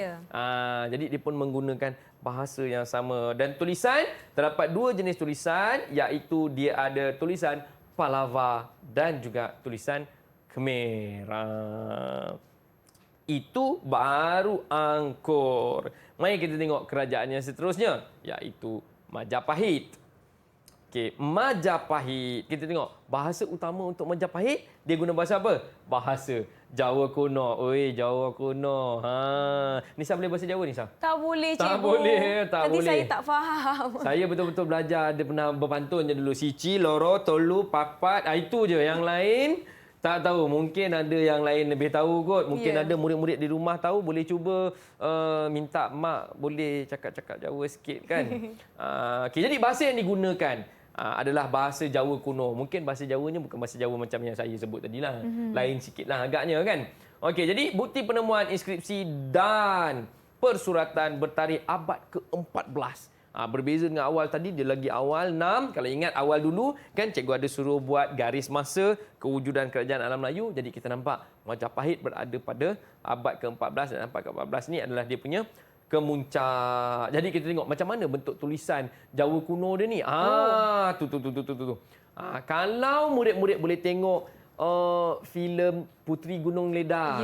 Speaker 1: Jadi dia pun menggunakan bahasa yang sama dan tulisan terdapat dua jenis tulisan iaitu dia ada tulisan Pallava dan juga tulisan Khmer. Itu baru Angkor. Mari kita tengok kerajaan yang seterusnya iaitu Majapahit. Okey, Majapahit. Kita tengok bahasa utama untuk Majapahit, dia guna bahasa apa? Bahasa Jawa kuno. Oi, Jawa kuno. Nisa boleh bahasa Jawa Nisa?
Speaker 2: Tak boleh, cikgu.
Speaker 1: Tak boleh, tak
Speaker 2: Nanti
Speaker 1: boleh.
Speaker 2: saya tak faham.
Speaker 1: Saya betul-betul belajar, dia pernah berpantun je dulu. Sici, loro, tolu, papat. Itu je. Yang lain tak tahu. Mungkin ada yang lain lebih tahu kot. Mungkin ada murid-murid di rumah tahu. Boleh cuba minta mak boleh cakap-cakap Jawa sikit kan. Okay, jadi bahasa yang digunakan adalah bahasa Jawa kuno. Mungkin bahasa Jawanya bukan bahasa Jawa macam yang saya sebut tadi lah. Lain sikit lah agaknya kan. Okey, jadi bukti penemuan inskripsi dan persuratan bertarikh abad ke-14. Berbeza dengan awal tadi, dia lagi awal 6. Kalau ingat awal dulu kan cikgu ada suruh buat garis masa kewujudan kerajaan alam Melayu. Jadi kita nampak Majapahit berada pada abad ke-14 dan abad ke-14 ni adalah dia punya kemuncak. Jadi kita tengok macam mana bentuk tulisan Jawa kuno dia ni. Tu. Kalau murid-murid boleh tengok filem Puteri Gunung Ledang.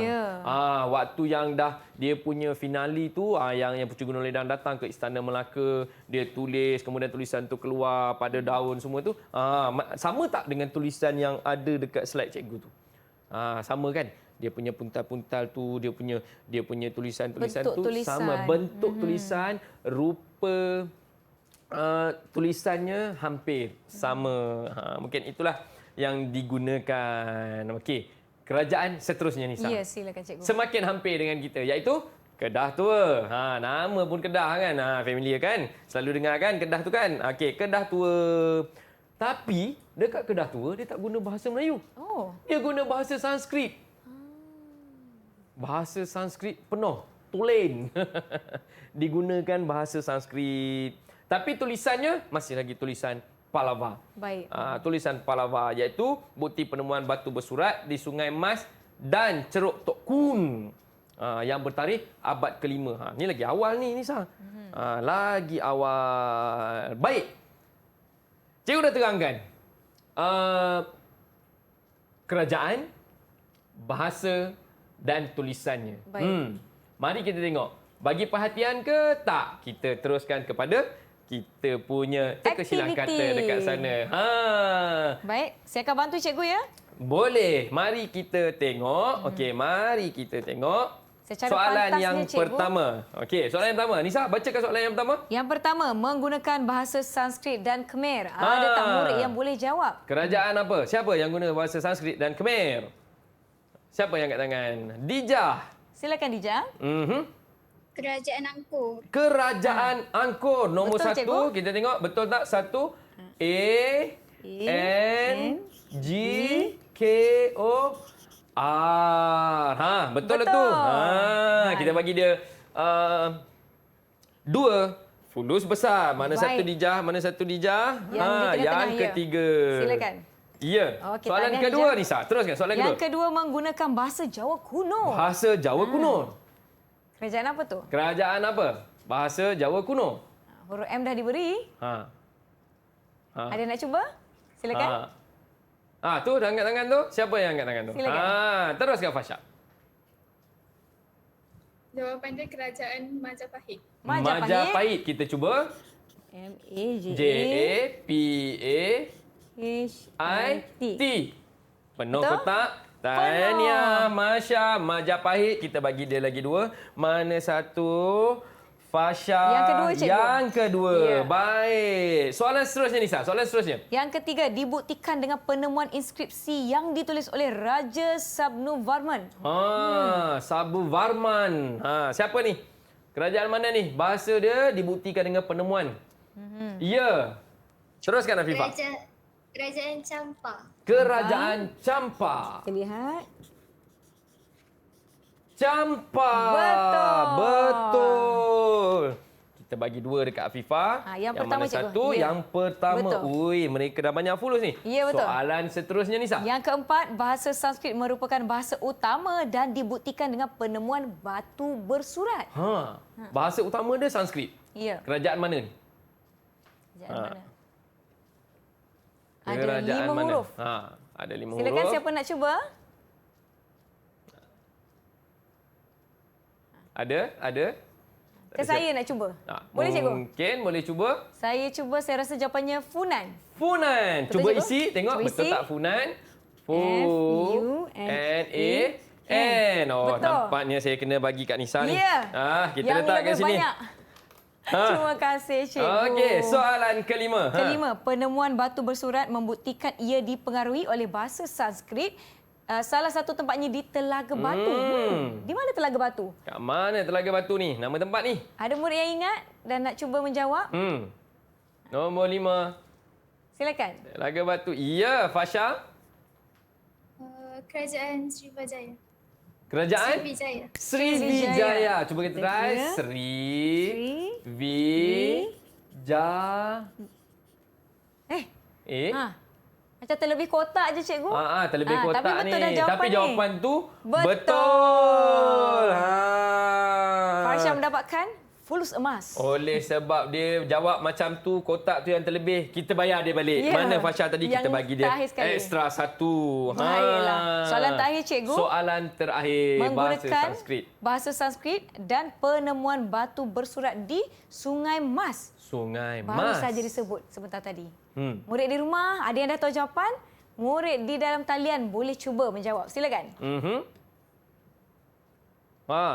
Speaker 1: Waktu yang dah dia punya finali tu, yang Puteri Gunung Ledang datang ke Istana Melaka, dia tulis, kemudian tulisan tu keluar pada daun semua tu. Sama tak dengan tulisan yang ada dekat slide cikgu tu? Sama kan? Dia punya puntal-puntal tu, dia punya tulisan-tulisan tu sama. Bentuk tulisan, rupa tulisannya hampir sama. Mungkin itulah yang digunakan. Okey, kerajaan seterusnya Nisa.
Speaker 2: Ya, silakan cikgu.
Speaker 1: Semakin hampir dengan kita iaitu Kedah Tua. Nama pun Kedah kan. Familiar kan? Selalu dengar kan Kedah tu kan? Okey, Kedah Tua. Tapi dekat Kedah Tua dia tak guna bahasa Melayu. Dia guna bahasa Sanskrit. Bahasa Sanskrit penuh, tulen. Digunakan bahasa Sanskrit. Tapi tulisannya masih lagi tulisan Pallava. Tulisan Pallava iaitu bukti penemuan batu bersurat di Sungai Mas dan Ceruk Tok Kun yang bertarikh abad ke-5. Ni lagi awal ni Nisa. Lagi awal. Baik. Cikgu dah terangkan. Kerajaan, bahasa dan tulisannya. Mari kita tengok. Bagi perhatian ke tak? Kita teruskan kepada kita punya terkesilang kata dekat sana.
Speaker 2: Baik, saya akan bantu cikgu ya.
Speaker 1: Boleh. Mari kita tengok. Okey, mari kita tengok.
Speaker 2: Secara
Speaker 1: Soalan
Speaker 2: pantasnya,
Speaker 1: yang
Speaker 2: cikgu.
Speaker 1: pertama. Okey, soalan yang pertama. Nisa, bacakan soalan yang pertama.
Speaker 2: Yang pertama, menggunakan bahasa Sanskrit dan Khmer. Ada tak murid yang boleh jawab?
Speaker 1: Kerajaan apa? Siapa yang guna bahasa Sanskrit dan Khmer? Siapa yang angkat tangan? Dijah.
Speaker 2: Silakan Dija.
Speaker 3: Kerajaan Angkor.
Speaker 1: Kerajaan Angkor. Nombor
Speaker 2: Betul,
Speaker 1: satu.
Speaker 2: cikgu.
Speaker 1: Kita tengok betul tak? Satu. A-N-G-K-O-R. Betul
Speaker 2: Betul.
Speaker 1: tu. Kita bagi dia 2 fulus besar. Mana
Speaker 2: Baik.
Speaker 1: satu dijah, mana satu dijah.
Speaker 2: Yang di tengah-tengah,
Speaker 1: Yang
Speaker 2: ya.
Speaker 1: ketiga.
Speaker 2: Silakan.
Speaker 1: Ya.
Speaker 2: Okey,
Speaker 1: Soalan
Speaker 2: tahniah,
Speaker 1: kedua,
Speaker 2: Dijah.
Speaker 1: Nisa. Teruskan soalan
Speaker 2: Yang
Speaker 1: kedua.
Speaker 2: kedua, menggunakan bahasa Jawa kuno.
Speaker 1: Bahasa Jawa kuno.
Speaker 2: Kerajaan apa tu?
Speaker 1: Kerajaan apa? Bahasa Jawa kuno.
Speaker 2: Huruf M dah diberi. Ada nak cuba? Silakan.
Speaker 1: Tu dah angkat tangan tu. Siapa yang angkat tangan tu?
Speaker 2: Silakan.
Speaker 1: Teruskan Fasha.
Speaker 5: Jawapan dia kerajaan Majapahit.
Speaker 1: Majapahit. Kita cuba. J-A-P-A-H-I-T. Penuh
Speaker 2: Betul?
Speaker 1: kotak. Tahniah Masya. Majapahit. Kita bagi dia lagi 2. Mana satu? Fasha.
Speaker 2: Yang kedua, cikgu.
Speaker 1: Yang kedua.
Speaker 2: Ya.
Speaker 1: Baik. Soalan seterusnya Nisa. Soalan seterusnya.
Speaker 2: Yang ketiga, dibuktikan dengan penemuan inskripsi yang ditulis oleh Raja Sabnuvarman.
Speaker 1: Sabu Varman. Siapa ni? Kerajaan mana ni? Bahasa dia dibuktikan dengan penemuan. Ya. Teruskan Afifah.
Speaker 3: Kerajaan Champa.
Speaker 1: Kerajaan Champa.
Speaker 2: Kita lihat.
Speaker 1: Champa. Betul. Kita bagi 2 dekat Afifah.
Speaker 2: Yang pertama,
Speaker 1: mana
Speaker 2: cikgu.
Speaker 1: satu?
Speaker 2: Ya.
Speaker 1: Yang pertama.
Speaker 2: Betul.
Speaker 1: Ui, mereka dah banyak fulus ni.
Speaker 2: Ya, betul.
Speaker 1: Soalan seterusnya Nisa.
Speaker 2: Yang keempat, bahasa Sanskrit merupakan bahasa utama dan dibuktikan dengan penemuan batu bersurat.
Speaker 1: Bahasa utama dia Sanskrit.
Speaker 2: Ya.
Speaker 1: Kerajaan mana ni?
Speaker 2: Kerajaan mana? Ada
Speaker 1: Kerajaan
Speaker 2: 5
Speaker 1: mana?
Speaker 2: huruf.
Speaker 1: Ada 5
Speaker 2: Silakan
Speaker 1: huruf.
Speaker 2: siapa nak cuba?
Speaker 1: Ada.
Speaker 2: Ke saya nak cuba? Boleh cikgu?
Speaker 1: Mungkin boleh cuba.
Speaker 2: Saya cuba, saya rasa jawapannya Funan.
Speaker 1: Funan.
Speaker 2: Betul,
Speaker 1: Cuba
Speaker 2: cikgu?
Speaker 1: isi. Tengok
Speaker 2: Cuba
Speaker 1: betul
Speaker 2: isi.
Speaker 1: tak Funan?
Speaker 2: F-U-N-A-N.
Speaker 1: Oh,
Speaker 2: Betul.
Speaker 1: nampaknya saya kena bagi kat Nisa ni.
Speaker 2: Ya.
Speaker 1: Kita
Speaker 2: Yang
Speaker 1: letak kat
Speaker 2: lebih
Speaker 1: sini.
Speaker 2: banyak. Terima kasih, cikgu.
Speaker 1: Okey, soalan kelima.
Speaker 2: Kelima, penemuan batu bersurat membuktikan ia dipengaruhi oleh bahasa Sanskrit. Salah satu tempatnya di Telaga Batu. Di mana Telaga Batu?
Speaker 1: Kat mana Telaga Batu ni? Nama tempat ni?
Speaker 2: Ada murid yang ingat dan nak cuba menjawab?
Speaker 1: Nombor 5.
Speaker 2: Silakan.
Speaker 1: Telaga Batu. Ya, Fasha.
Speaker 3: Kerajaan Srivijaya.
Speaker 1: Kerajaan?
Speaker 3: Srivijaya.
Speaker 1: Srivijaya. Cuba kita try.
Speaker 2: Tiga.
Speaker 1: Srivijaya.
Speaker 2: Macam terlebih kotak je, cikgu.
Speaker 1: Terlebih kotak
Speaker 2: tapi betul
Speaker 1: ni.
Speaker 2: dah jawapan
Speaker 1: Tapi
Speaker 2: ni.
Speaker 1: jawapan tu
Speaker 2: Betul.
Speaker 1: betul.
Speaker 2: Farsha mendapatkan fulus emas.
Speaker 1: Oleh sebab dia jawab macam tu, kotak tu yang terlebih, kita bayar dia balik.
Speaker 2: Ya.
Speaker 1: Mana Fasha tadi
Speaker 2: Yang
Speaker 1: kita bagi dia
Speaker 2: terakhir sekali.
Speaker 1: extra 1.
Speaker 2: Baiklah. Soalan terakhir, cikgu.
Speaker 1: Soalan terakhir bahasa
Speaker 2: Menggunakan
Speaker 1: Sanskrit.
Speaker 2: bahasa Sanskrit dan penemuan batu bersurat di Sungai Mas.
Speaker 1: Sungai
Speaker 2: Baru
Speaker 1: Mas.
Speaker 2: saja disebut sebentar tadi. Murid di rumah, ada yang dah tahu jawapan? Murid di dalam talian boleh cuba menjawab. Silakan.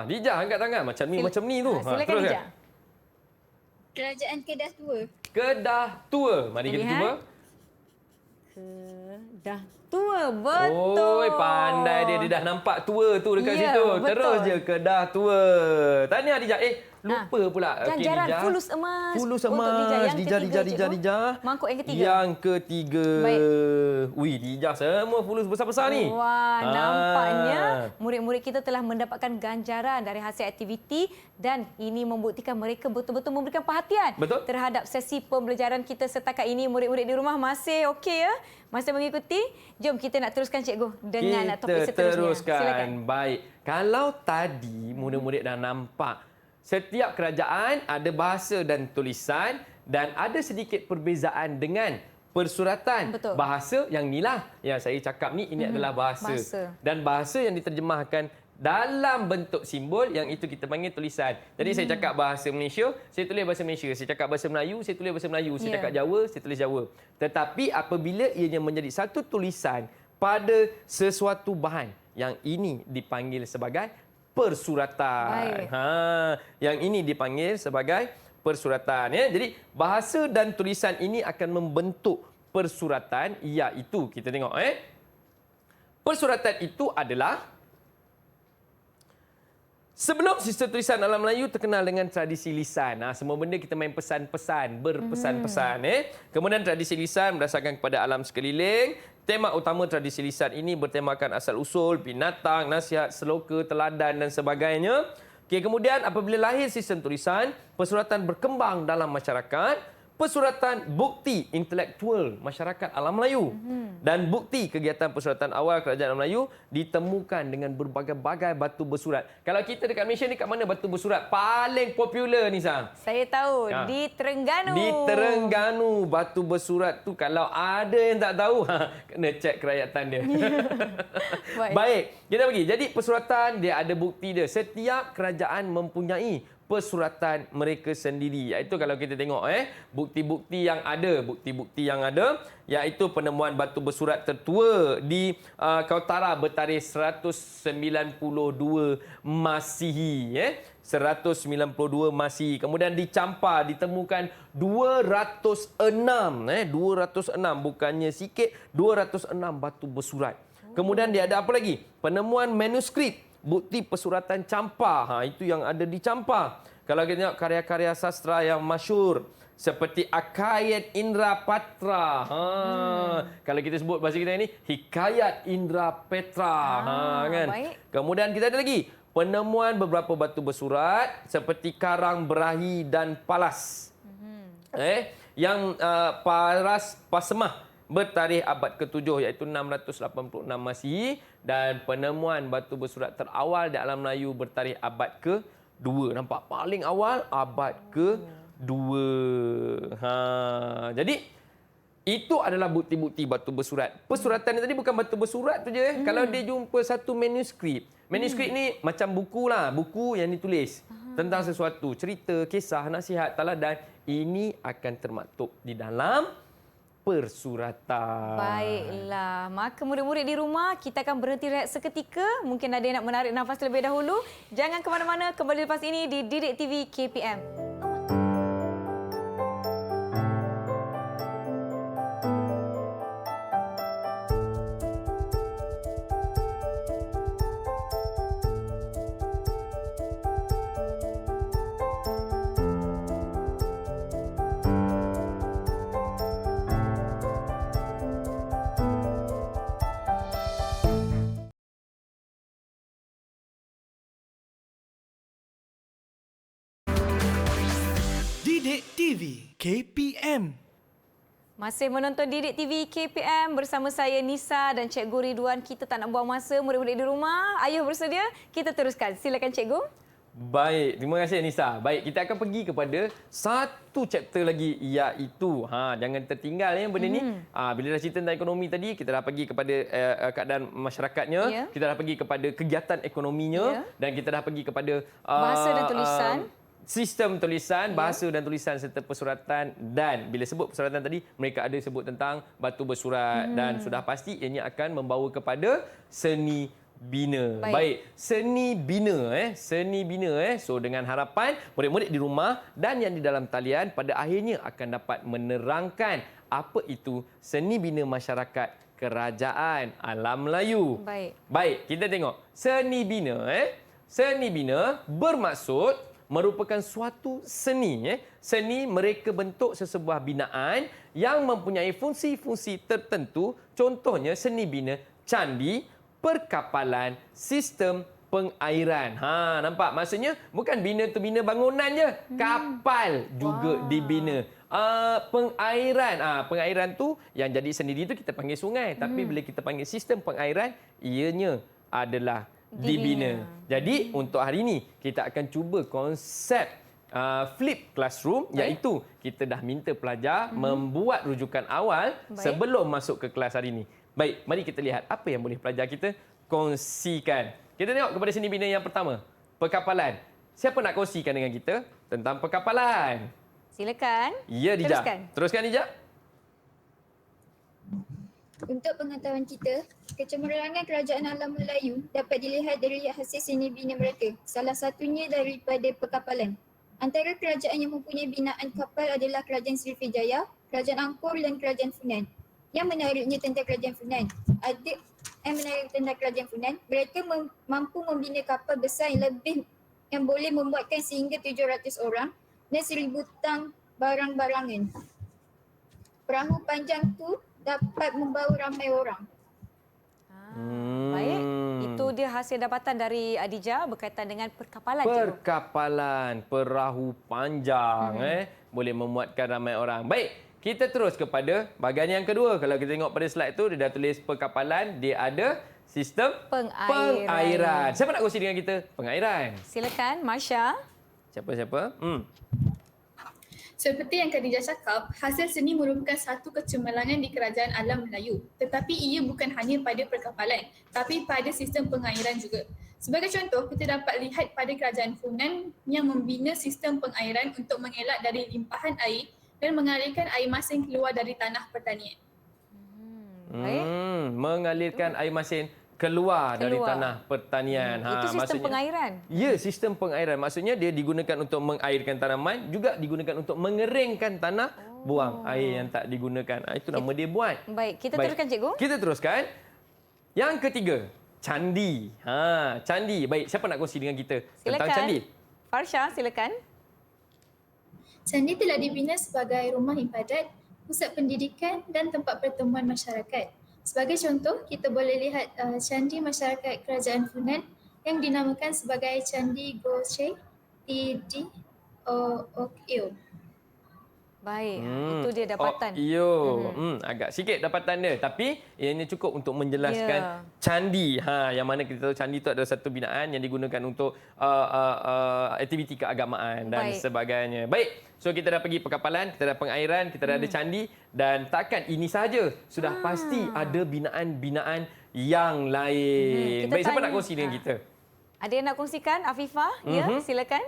Speaker 1: Dijah angkat tangan macam ni macam ni tu.
Speaker 2: Silakan,
Speaker 1: teruskan.
Speaker 2: Dija.
Speaker 3: Kerajaan Kedah Tua.
Speaker 1: Kedah Tua. Mari kita
Speaker 2: Lihat.
Speaker 1: cuba.
Speaker 2: Kedah Tua. Betul.
Speaker 1: Oi, pandai dia. Dia dah nampak tua tu dekat
Speaker 2: Ya,
Speaker 1: situ.
Speaker 2: betul.
Speaker 1: Terus je Kedah Tua. Tahniah Dijah. Lupa pula. Okey,
Speaker 2: Ganjaran
Speaker 1: Dijah.
Speaker 2: fulus emas.
Speaker 1: Fulus
Speaker 2: untuk
Speaker 1: emas.
Speaker 2: Dijah. Yang
Speaker 1: Dijah,
Speaker 2: ketiga, cikgu.
Speaker 1: Dijah.
Speaker 2: Mangkuk yang ketiga.
Speaker 1: Yang ketiga.
Speaker 2: Baik.
Speaker 1: Wih, Dijah semua fulus besar-besar ni.
Speaker 2: Wah, nampaknya murid-murid kita telah mendapatkan ganjaran dari hasil aktiviti dan ini membuktikan mereka betul-betul memberikan perhatian
Speaker 1: Betul.
Speaker 2: terhadap sesi pembelajaran kita setakat ini. Murid-murid di rumah masih okey ya? Masih mengikuti? Jom kita nak teruskan, cikgu, dengan topik
Speaker 1: Kita
Speaker 2: seterusnya.
Speaker 1: teruskan.
Speaker 2: Silakan.
Speaker 1: Baik. Kalau tadi murid-murid dah nampak setiap kerajaan ada bahasa dan tulisan dan ada sedikit perbezaan dengan persuratan.
Speaker 2: Betul.
Speaker 1: Bahasa yang inilah yang saya cakap ni, ini adalah bahasa.
Speaker 2: bahasa.
Speaker 1: Dan bahasa yang diterjemahkan dalam bentuk simbol yang itu kita panggil tulisan. Jadi saya cakap bahasa Malaysia, saya tulis bahasa Malaysia. Saya cakap bahasa Melayu, saya tulis bahasa Melayu. Saya cakap Jawa, saya tulis Jawa. Tetapi apabila ianya menjadi satu tulisan pada sesuatu bahan, yang ini dipanggil sebagai persuratan. Yang ini dipanggil sebagai persuratan. Ya. Jadi bahasa dan tulisan ini akan membentuk persuratan, iaitu kita tengok. Persuratan itu adalah sebelum sistem tulisan dalam Melayu terkenal dengan tradisi lisan. Semua benda kita main pesan-pesan, berpesan-pesan. Kemudian tradisi lisan berdasarkan kepada alam sekeliling. Tema utama tradisi lisan ini bertemakan asal-usul, binatang, nasihat, seloka, teladan dan sebagainya. Kemudian apabila lahir sistem tulisan, persuratan berkembang dalam masyarakat. Persuratan bukti intelektual masyarakat alam Melayu dan bukti kegiatan persuratan awal kerajaan alam Melayu ditemukan dengan berbagai-bagai batu bersurat. Kalau kita dekat Malaysia ni, kat mana batu bersurat paling popular ni, Sam?
Speaker 2: Saya tahu, di Terengganu.
Speaker 1: Di Terengganu, batu bersurat tu kalau ada yang tak tahu, kena cek kerakyatan dia. Baik, kita pergi. Jadi persuratan dia ada bukti dia. Setiap kerajaan mempunyai persuratan mereka sendiri. Iaitu kalau kita tengok bukti-bukti yang ada iaitu penemuan batu bersurat tertua di Kautara bertarikh 192 Masihi. 192 Masihi. Kemudian di Champa ditemukan 206, 206 bukannya sikit, 206 batu bersurat. Kemudian dia ada apa lagi? Penemuan manuskrip, bukti persuratan Champa. Itu yang ada di Champa. Kalau kita tengok karya-karya sastra yang masyhur seperti Akayat Indra Patra. Kalau kita sebut bahasa kita ini, Hikayat Indra Petra. Kan? Baik. Kemudian kita ada lagi penemuan beberapa batu bersurat seperti Karang Berahi dan Palas. Yang Paras Pasemah bertarikh abad ke-7 iaitu 686 Masihi dan penemuan batu bersurat terawal di alam Melayu bertarikh abad ke-2. Nampak paling awal abad ke-2. Jadi itu adalah bukti-bukti batu bersurat. Persuratan tadi bukan batu bersurat tu je. Kalau dia jumpa satu manuskrip. Manuskrip ni macam buku lah, buku yang ditulis tentang sesuatu, cerita, kisah, nasihat, teladan, ini akan termaktub di dalam persuratan.
Speaker 2: Baiklah. Maka murid-murid di rumah, kita akan berhenti rehat seketika. Mungkin ada yang nak menarik nafas terlebih dahulu. Jangan ke mana-mana. Kembali lepas ini di Didik TV KPM.
Speaker 4: Didik TV KPM.
Speaker 2: Masih menonton Didik TV KPM bersama saya Nisa dan Cikgu Ridwan. Kita tak nak buang masa, murid-murid di rumah. Ayuh bersedia? Kita teruskan. Silakan Cikgu.
Speaker 1: Baik, terima kasih Nisa. Baik, kita akan pergi kepada satu chapter lagi iaitu jangan tertinggal benda ni. Bila dah cerita tentang ekonomi tadi, kita dah pergi kepada keadaan masyarakatnya, kita dah pergi kepada kegiatan ekonominya dan kita dah pergi kepada
Speaker 2: bahasa dan tulisan.
Speaker 1: Sistem tulisan, bahasa dan tulisan serta persuratan. Dan bila sebut persuratan tadi, mereka ada sebut tentang batu bersurat dan sudah pasti ianya akan membawa kepada seni bina. Baik, seni bina seni bina So dengan harapan murid-murid di rumah dan yang di dalam talian pada akhirnya akan dapat menerangkan apa itu seni bina masyarakat kerajaan alam Melayu. Baik, kita tengok. Seni bina Seni bina bermaksud merupakan suatu seni. Seni mereka bentuk sesebuah binaan yang mempunyai fungsi-fungsi tertentu. Contohnya seni bina candi, perkapalan, sistem pengairan. Nampak? Maksudnya bukan bina tu bina bangunan je. Kapal juga dibina. Pengairan. Pengairan tu yang jadi sendiri tu kita panggil sungai. Tapi bila kita panggil sistem pengairan, ianya adalah dibina. Jadi untuk hari ini kita akan cuba konsep flip classroom, iaitu kita dah minta pelajar membuat rujukan awal sebelum masuk ke kelas hari ini. Baik, mari kita lihat apa yang boleh pelajar kita kongsikan. Kita tengok kepada seni bina yang pertama, perkapalan. Siapa nak kongsikan dengan kita tentang perkapalan?
Speaker 2: Silakan.
Speaker 1: Ya, Dija. Teruskan Dija.
Speaker 6: Untuk pengetahuan kita, kecemerlangan kerajaan alam Melayu dapat dilihat dari hasil seni bina mereka. Salah satunya daripada perkapalan. Antara kerajaan yang mempunyai binaan kapal adalah Kerajaan Srivijaya, Kerajaan Angkor dan Kerajaan Funan. Yang menariknya tentang Kerajaan Funan, mereka mampu membina kapal besar yang boleh memuatkan sehingga 700 orang dan 1,000 tang barang-barangan. Perahu panjang tu dapat membawa ramai orang.
Speaker 2: Baik, itu dia hasil dapatan dari Adija berkaitan dengan perkapalan.
Speaker 1: Perkapalan, perahu panjang boleh memuatkan ramai orang. Baik, kita terus kepada bahagian yang kedua. Kalau kita tengok pada slide tu, dia dah tulis perkapalan, dia ada sistem pengairan. Siapa nak kongsi dengan kita pengairan?
Speaker 2: Silakan, Marsha.
Speaker 1: Siapa?
Speaker 5: Seperti yang Khadijah cakap, hasil seni merupakan satu kecemerlangan di kerajaan alam Melayu. Tetapi ia bukan hanya pada perkapalan, tapi pada sistem pengairan juga. Sebagai contoh, kita dapat lihat pada kerajaan Funan yang membina sistem pengairan untuk mengelak dari limpahan air dan mengalirkan air masin keluar dari tanah pertanian.
Speaker 1: Mengalirkan air masin keluar dari tanah pertanian.
Speaker 2: Itu sistem pengairan?
Speaker 1: Ya, sistem pengairan. Maksudnya dia digunakan untuk mengairkan tanaman, juga digunakan untuk mengeringkan tanah, buang air yang tak digunakan. Itu nama dia buat.
Speaker 2: Baik, kita teruskan cikgu.
Speaker 1: Kita teruskan. Yang ketiga, candi. Candi. Baik, siapa nak kongsi dengan kita tentang candi?
Speaker 2: Farsha, silakan.
Speaker 5: Candi telah dibina sebagai rumah ibadat, pusat pendidikan dan tempat pertemuan masyarakat. Sebagai contoh, kita boleh lihat candi masyarakat kerajaan Funan yang dinamakan sebagai Candi Goche Tidi Okyo.
Speaker 2: Baik, itu dia dapatan.
Speaker 1: Agak sikit dapatan dia, tapi ianya cukup untuk menjelaskan candi. Yang mana kita tahu candi itu adalah satu binaan yang digunakan untuk aktiviti keagamaan dan sebagainya. Baik, so kita dah pergi perkapalan, kita dah pengairan, kita dah ada candi, dan takkan ini sahaja. Sudah pasti ada binaan-binaan yang lain. Baik, siapa nak kongsi dengan kita?
Speaker 2: Ada yang nak kongsikan? Afifah, ya, silakan.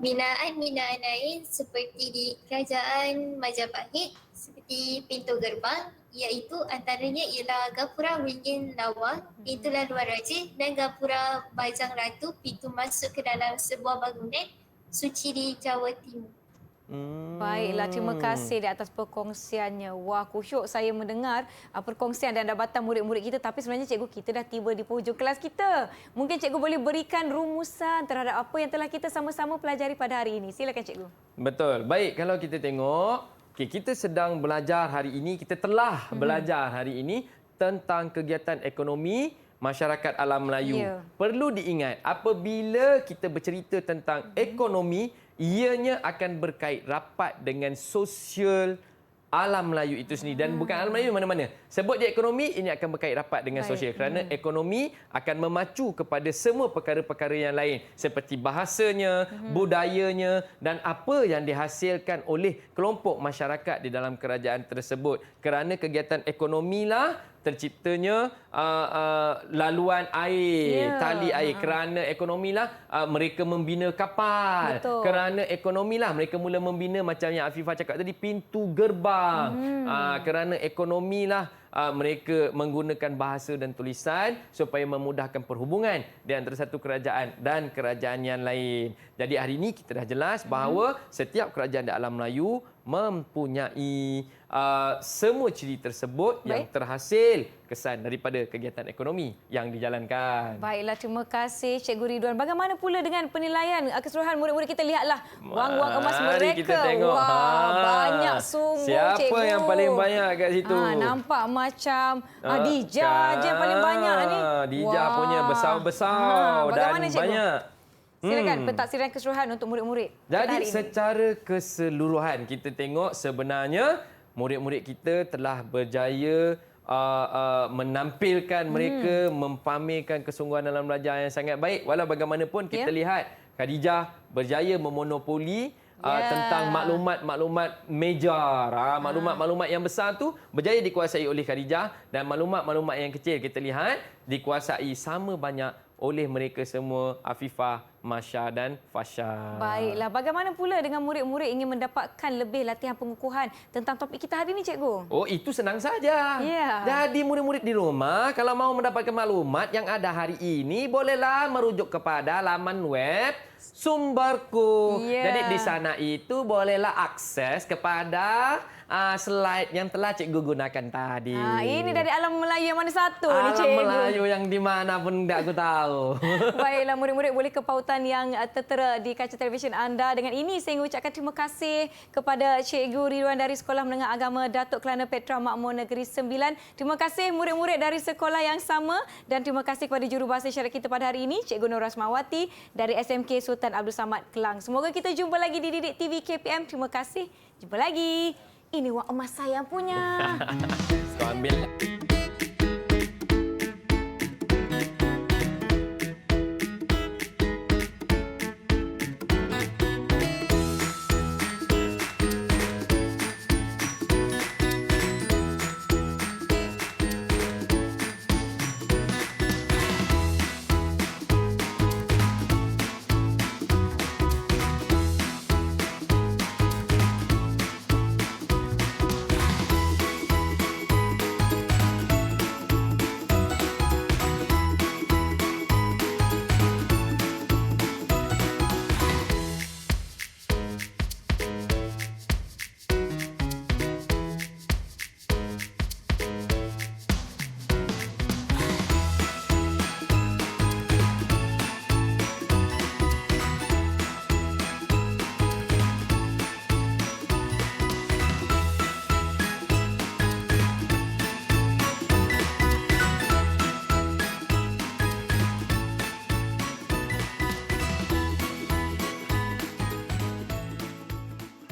Speaker 3: Binaan-binaan lain seperti di kerajaan Majapahit seperti pintu gerbang, iaitu antaranya ialah Gapura Wingin Lawa, pintu laluan raja, dan Gapura Bajang Ratu, pintu masuk ke dalam sebuah bangunan suci di Jawa Timur.
Speaker 2: Baiklah, terima kasih di atas perkongsiannya. Wah, kusyuk saya mendengar perkongsian dan dapatan murid-murid kita. Tapi sebenarnya cikgu, kita dah tiba di penghujung kelas kita. Mungkin cikgu boleh berikan rumusan terhadap apa yang telah kita sama-sama pelajari pada hari ini. Silakan cikgu.
Speaker 1: Betul. Baik, kalau kita tengok, kita sedang belajar hari ini, kita telah belajar hari ini tentang kegiatan ekonomi masyarakat alam Melayu. Perlu diingat, apabila kita bercerita tentang ekonomi, ianya akan berkait rapat dengan sosial alam Melayu itu sendiri. Dan bukan alam Melayu mana-mana. Sebut dia ekonomi, ini akan berkait rapat dengan sosial. Kerana ekonomi akan memacu kepada semua perkara-perkara yang lain. Seperti bahasanya, budayanya dan apa yang dihasilkan oleh kelompok masyarakat di dalam kerajaan tersebut. Kerana kegiatan ekonomilah terciptanya laluan air, tali air. Kerana ekonomilah mereka membina kapal.
Speaker 2: Betul.
Speaker 1: Kerana ekonomilah mereka mula membina macam yang Afifah cakap tadi, pintu gerbang. Kerana ekonomilah mereka menggunakan bahasa dan tulisan supaya memudahkan perhubungan di antara satu kerajaan dan kerajaan yang lain. Jadi hari ini kita dah jelas bahawa setiap kerajaan di alam Melayu mempunyai semua ciri tersebut yang terhasil kesan daripada kegiatan ekonomi yang dijalankan.
Speaker 2: Baiklah, terima kasih Cikgu Ridwan. Bagaimana pula dengan penilaian keseluruhan murid-murid kita? Lihatlah wang-wang emas mereka.
Speaker 1: Kita tengok.
Speaker 2: Banyak sungguh
Speaker 1: siapa
Speaker 2: cikgu.
Speaker 1: Siapa yang paling banyak kat situ?
Speaker 2: Nampak macam Dija je yang paling banyak ni.
Speaker 1: Dija punya besar-besar dan
Speaker 2: cikgu?
Speaker 1: banyak.
Speaker 2: Silakan pentaksiran keseluruhan untuk murid-murid.
Speaker 1: Jadi secara keseluruhan kita tengok sebenarnya murid-murid kita telah berjaya menampilkan mereka, mempamerkan kesungguhan dalam belajar yang sangat baik. Walau bagaimanapun kita lihat Khadijah berjaya memonopoli tentang maklumat-maklumat major. Maklumat-maklumat yang besar tu berjaya dikuasai oleh Khadijah dan maklumat-maklumat yang kecil kita lihat dikuasai sama banyak oleh mereka semua, Afifah, Masya dan Fasha.
Speaker 2: Baiklah, bagaimana pula dengan murid-murid ingin mendapatkan lebih latihan pengukuhan tentang topik kita hari ini, Cikgu?
Speaker 1: Oh, itu senang saja.
Speaker 2: Ya.
Speaker 1: Jadi murid-murid di rumah kalau mau mendapatkan maklumat yang ada hari ini, bolehlah merujuk kepada laman web Sumberku.
Speaker 2: Ya.
Speaker 1: Jadi di sana itu bolehlah akses kepada slide yang telah cikgu gunakan tadi.
Speaker 2: Ini dari alam Melayu yang mana satu ni,
Speaker 1: Alam
Speaker 2: Cikgu?
Speaker 1: Melayu yang di mana pun tidak aku tahu.
Speaker 2: Baiklah, murid-murid boleh ke pautan yang tertera di kaca televisyen anda. Dengan ini saya ingin ucapkan terima kasih kepada Cikgu Ridwan dari Sekolah Menengah Agama Datuk Kelana Petra Makmur Negeri 9. Terima kasih murid-murid dari sekolah yang sama dan terima kasih kepada jurubahasa isyarat kita pada hari ini, Cikgu Nur Rasmawati dari SMK Sultan Abdul Samad Kelang. Semoga kita jumpa lagi di Didik TV KPM. Terima kasih. Jumpa lagi. Ini wang emas saya punya.
Speaker 1: Kau ambil.